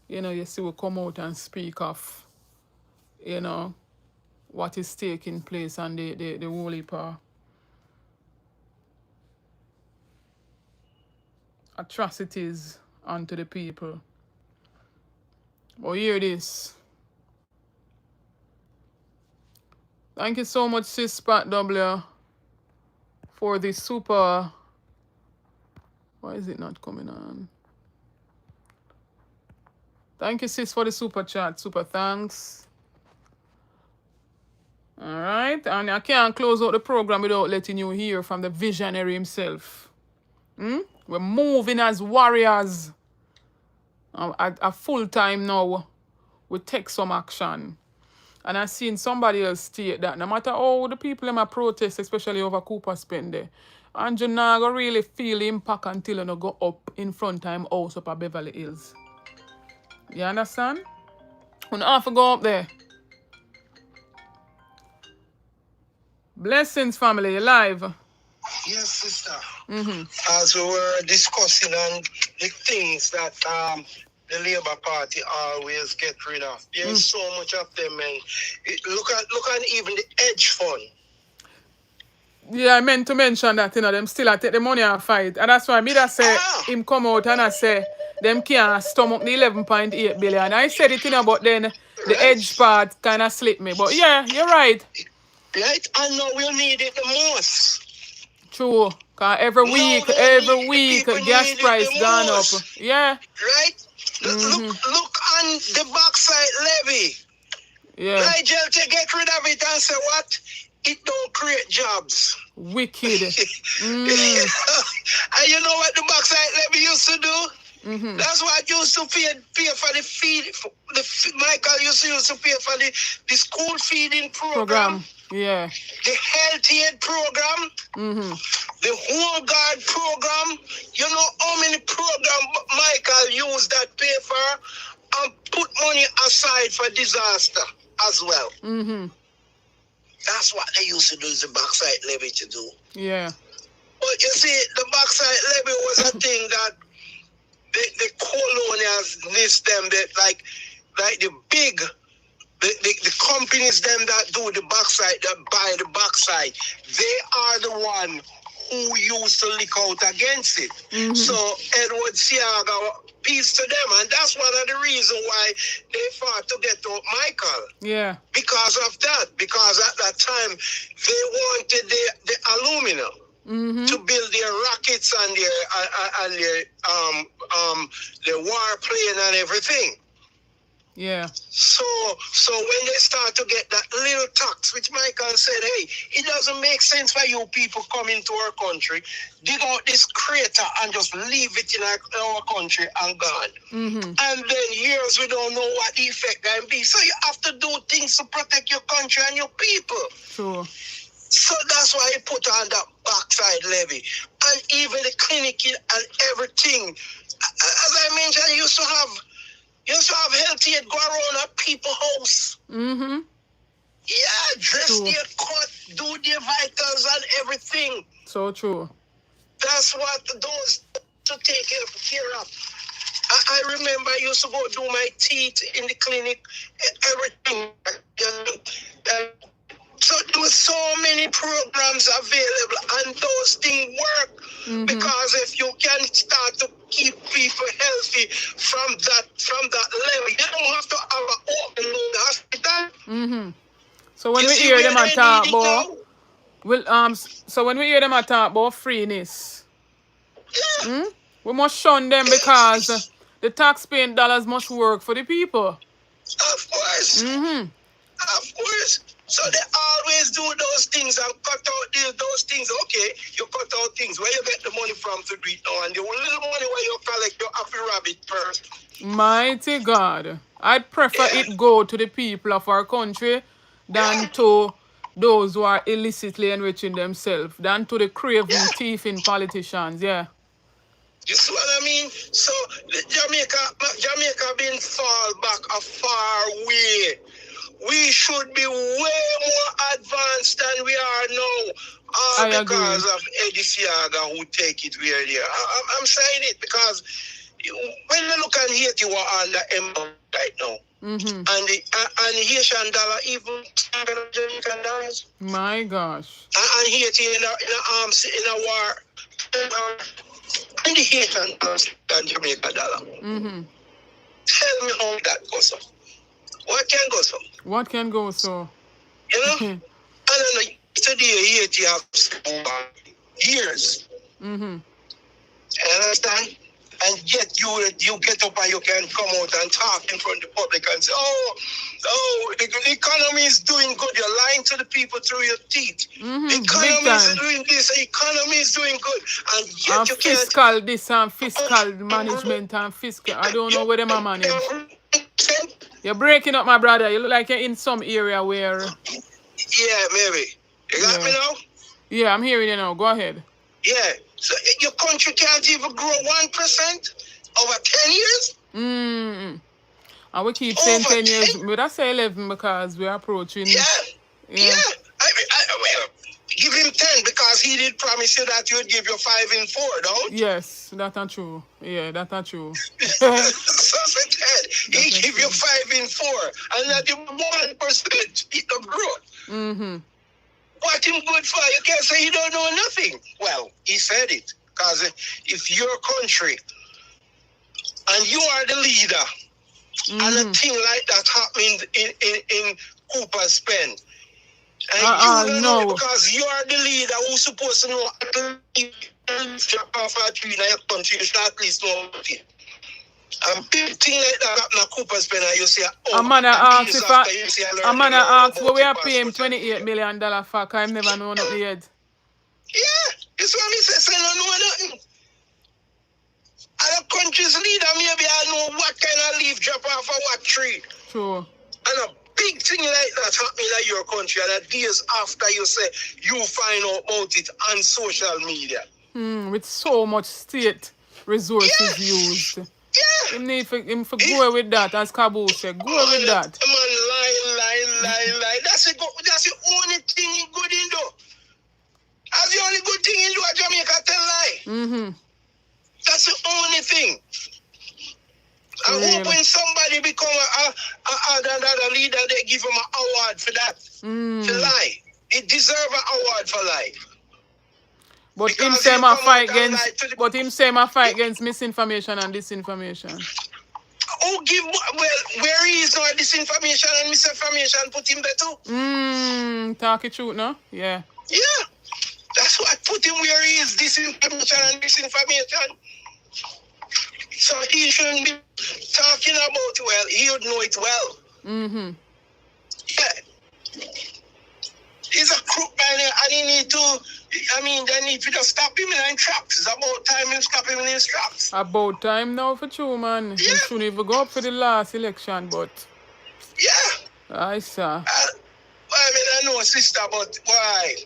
you know, you see will come out and speak of, you know, what is taking place and the holy pa atrocities onto the people. But hear this. Thank you so much, Sis Pat W, for the super. Why is it not coming on? Thank you, Sis, for the super chat. Super thanks. All right. And I can't close out the program without letting you hear from the visionary himself. We're moving as warriors. At a full time now, we take some action. And I've seen somebody else state that no matter how the people in my protest, especially over Cooper Spende, and you're not going to really feel the impact until you go up in front of him house up at Beverly Hills. You understand? You don't have to go up there. Blessings, family. You live? Yes, sister. As we were discussing on the things that the Labour Party always get rid of. There's so much of them, and look at even the hedge fund. Yeah, I meant to mention that, you know, them still take the money and fight. And that's why me that say him come out and I say them can't stomach the 11.8 billion. I said it, you know, but then the edge part kind of slipped me. But yeah, you're right. Right? I know we'll need it the most. True. Because every week, gas price gone up. Yeah. Right? Look on the backside levy. Yeah. Nigel to get rid of it and say what? It don't create jobs. Wicked. And you know what the backside levy used to do? That's what used to pay for the feed. Michael used to pay for the school feeding program. Yeah. The health aid program. The Home Guard program. You know how many programs Michael used that pay for and put money aside for disaster as well. That's what they used to do, is the backside levy to do. Yeah. But But you see, the backside levy was a thing that the colonials list them that like the big the companies them that do the backside, that buy the backside, they are the one who used to lick out against it. So Edward Siaga, peace to them, and that's one of the reasons why they fought to get out Michael. Yeah. Because of that, because at that time they wanted the aluminum to build their rockets and their warplane and everything. Yeah. So when they start to get that little tax, which Michael said, hey, it doesn't make sense for you people come into our country, dig out this crater and just leave it in our country and gone. And then years we don't know what the effect can be. So you have to do things to protect your country and your people. Sure. So that's why he put on that backside levy. And even the clinic and everything. As I mentioned, you used to have healthy aid go around at people's house. Yeah, dress their cut, do their vitals and everything. So true. That's what those to take care of. I remember I used to go do my teeth in the clinic, everything. So there were so many programs available, and those things work because if you can start to keep people healthy from that level, you don't have to have an open hospital. So when we hear them talk about, so when we hear them talk about freeness, we must shun them because the taxpaying dollars must work for the people. Of course. Of course. So they always do those things and cut out those things. Okay, you cut out things. Where you get the money from to do it now? And the little money where you collect, you have to rob it first. Mighty God. I'd prefer it go to the people of our country than to those who are illicitly enriching themselves, than to the craven, thieving politicians. Yeah. You see what I mean? So Jamaica been fall back a far way. We should be way more advanced than we are now. Because of Eddie Siaga who take it where they are. I'm saying it because when you look at Haiti, we're under embargo right now. And the Haitian dollar even Jamaican dollars. My gosh. And Haiti in a war. And the Haitian dollar and Jamaican dollar. Tell me how that goes up. What can go so? What can go so? You know? I don't know. Today, Haiti have years. You understand? And yet you get up and you can come out and talk in front of the public and say, the economy is doing good. You're lying to the people through your teeth. The economy is doing this. The economy is doing good. And yet and you fiscal can't. This and fiscal management and fiscal. I don't know where them are managed. You're breaking up, my brother. You look like you're in some area where... Yeah, maybe. You got me now? Yeah, I'm hearing you now. Go ahead. Yeah. So your country can't even grow 1% over 10 years? And we keep saying 10 years. But I say 11 because we're approaching... Yeah. I give him 10 because he did promise you that he would give you 5 in 4, don't? Yes, that's not true. Yeah, that's not true. So he give you 5 in 4 and not even 1% speed of growth. What him good for? You can't say you don't know nothing. Well, he said it. Because if your country and you are the leader and a thing like that happened in Cooper's Pen, and you don't know because you are the leader who's supposed to know at least drop off a tree in your country, you should at least know about it. And big thing like that happened at Cooper's Pen, and you say, a man asks where we are paying $28 million for, because I never know nothing yet. Yeah, it's what me say, I don't know nothing. And a country's leader, maybe I know what kind of leaf drop off of what tree. True. And a big thing like that happening in your country, and that days after you say you find out about it on social media. With so much state resources used. Yeah. Him need for go with that, as Kabu said. Go with that. Man, lie. That's the only thing he good in though. That's the only good thing in do a Jamaica tell lie. Mm-hmm. That's the only thing. I hope when somebody become a leader, they give him an award for that. For lie. He deserve an award for lie. But Because him say you my come out fight and against lie to the... but him say my fight against misinformation and disinformation. Oh, give... Well, where he is now, disinformation and misinformation, put him there too. Talk it truth, no? Yeah. Yeah. That's why I put him where he is, disinformation and misinformation. So he shouldn't be talking about well. He would know it well. Mm-hmm. Yeah. He's a crook man, and he need to... I mean, they need to just stop him in his tracks. It's about time to stop him in his tracks. About time now for true, man. Yeah. He shouldn't even go up for the last election, but... Yeah. I saw. I mean, I know, sister, but why?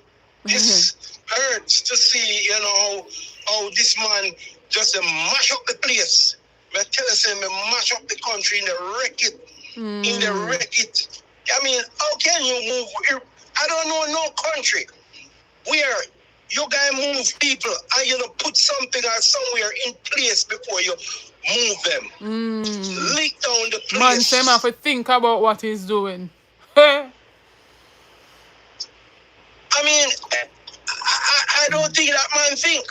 This hurts to see, you know, how this man just mash up the place. I tell you, mash up the country in the wreck it. In the wreck it. I mean, how can you move? I don't know no country where you guys move people and you know put something or somewhere in place before you move them. Lick down the place. Man, say have to think about what he's doing. I mean, I don't think that man think.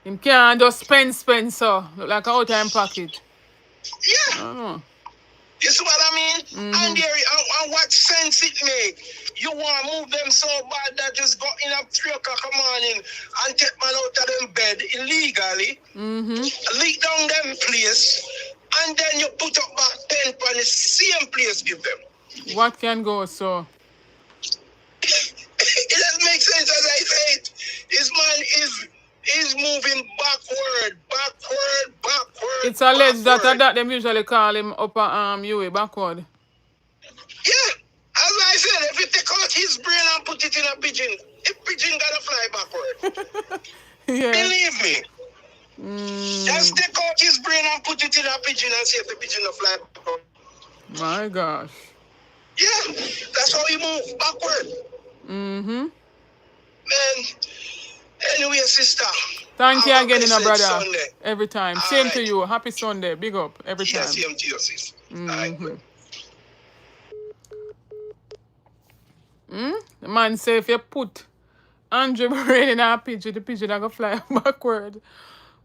Him can't just spend so. Look like a out-time pocket. Yeah. I don't know. You see what I mean? And and what sense it make? You want to move them so bad that just got in at 3 o'clock in the morning and take man out of them bed illegally, leak down them place, and then you put up back tent on the same place give them. What can go so? It doesn't make sense as I said. This man is moving backward. It's alleged that them usually call him upper UA backward. Yeah. As I said, if you take out his brain and put it in a pigeon, the pigeon gotta fly backward. Yeah. Believe me. Just take out his brain and put it in a pigeon and see if the pigeon will fly backward. My gosh. Yeah. That's how he moves backward. Man. Anyway, sister. Thank you again, brother. Sunday. Every time. All Same right. to you. Happy Sunday. Big up. Every time. Same to you, sis. The man say if you put Andrew brain in a pigeon, the pigeon are going to fly backward.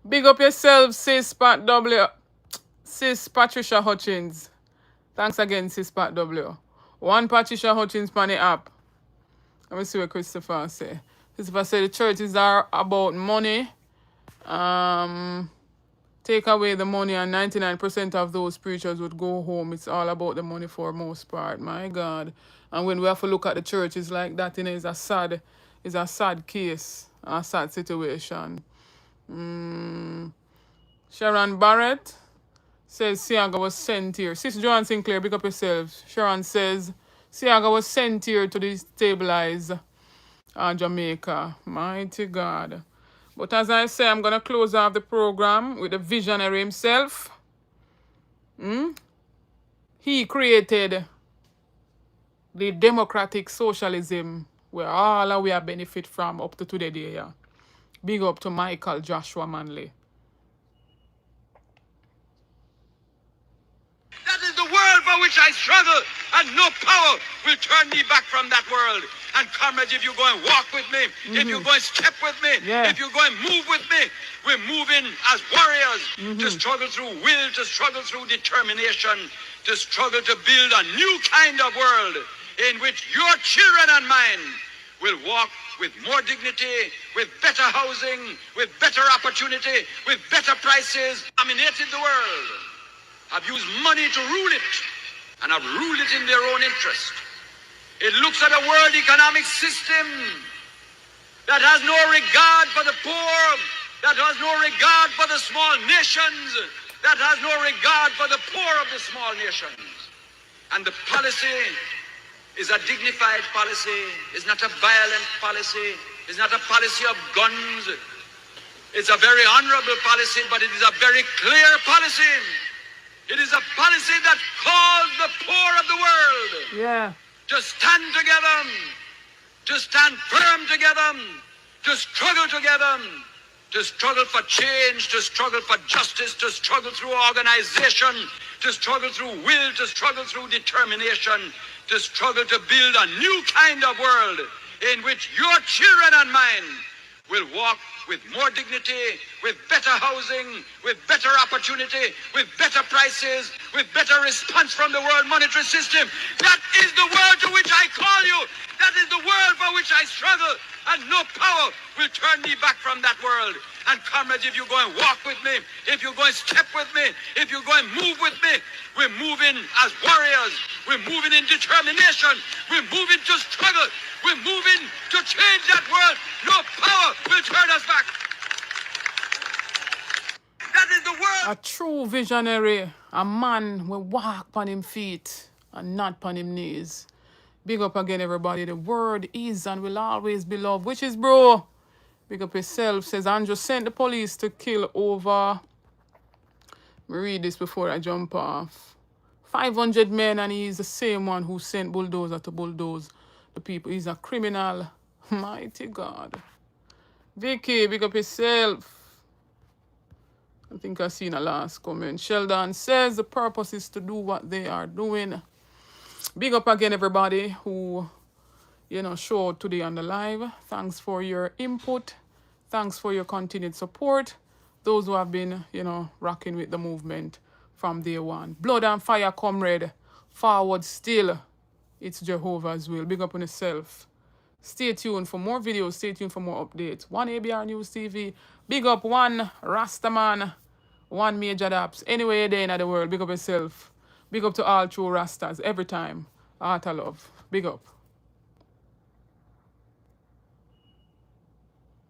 Big up yourself, sis Pat W. Sis Patricia Hutchins. Thanks again, sis Pat W. One Patricia Hutchins on the app. Let me see what Christopher say. Christopher said the churches are about money. Take away the money and 99% of those preachers would go home. It's all about the money for most part. My God. And when we have to look at the churches like that, it's a sad case, a sad situation. Sharon Barrett says Siaga was sent here. Sis Joan Sinclair, pick up yourself. Sharon says Siaga was sent here to destabilize Jamaica. Mighty God. But as I say, I'm going to close off the program with the visionary himself. He created the democratic socialism where all of we are benefit from up to today. Yeah. Big up to Michael Joshua Manley. That is the world for which I struggle, and no power will turn me back from that world. And comrades, if you go and walk with me, if you go and step with me, if you go and move with me, we're moving as warriors to struggle through will, to struggle through determination, to struggle to build a new kind of world in which your children and mine will walk with more dignity, with better housing, with better opportunity, with better prices, dominated the world, have used money to rule it, and have ruled it in their own interest. It looks at a world economic system that has no regard for the poor, that has no regard for the small nations, that has no regard for the poor of the small nations. And the policy is a dignified policy, is not a violent policy, is not a policy of guns. It's a very honorable policy, but it is a very clear policy. It is a policy that calls the poor of the world to stand together, to stand firm together, to struggle together, to struggle for change, to struggle for justice, to struggle through organization, to struggle through will, to struggle through determination, to struggle to build a new kind of world in which your children and mine will walk with more dignity, with better housing, with better opportunity, with better prices, with better response from the World Monetary System. That is the world to which I call you. That is the world for which I struggle. And no power will turn me back from that world. And comrades, if you go and walk with me, if you go and step with me, if you go and move with me, we're moving as warriors. We're moving in determination. We're moving to struggle. We're moving to change that world. No power will turn us back. That is the world. A true visionary, a man will walk on him feet and not on him knees. Big up again, everybody. The word is and will always be love. Which is, bro? Big up yourself. Says Andrew sent the police to kill over. Let me read this before I jump off. 500 men, and he's the same one who sent bulldozer to bulldoze the people. He's a criminal. Mighty God. Vicky, big up yourself. I think I seen a last comment. Sheldon says the purpose is to do what they are doing. Big up again, everybody who, showed today on the live. Thanks for your input. Thanks for your continued support. Those who have been, rocking with the movement from day one. Blood and fire, comrade. Forward still. It's Jehovah's will. Big up on yourself. Stay tuned for more videos. Stay tuned for more updates. One ABR News TV. Big up one Rastaman. One Major Daps. Anywhere you're there in the world, big up yourself. Big up to all true Rastas. Every time. Heart of love. Big up.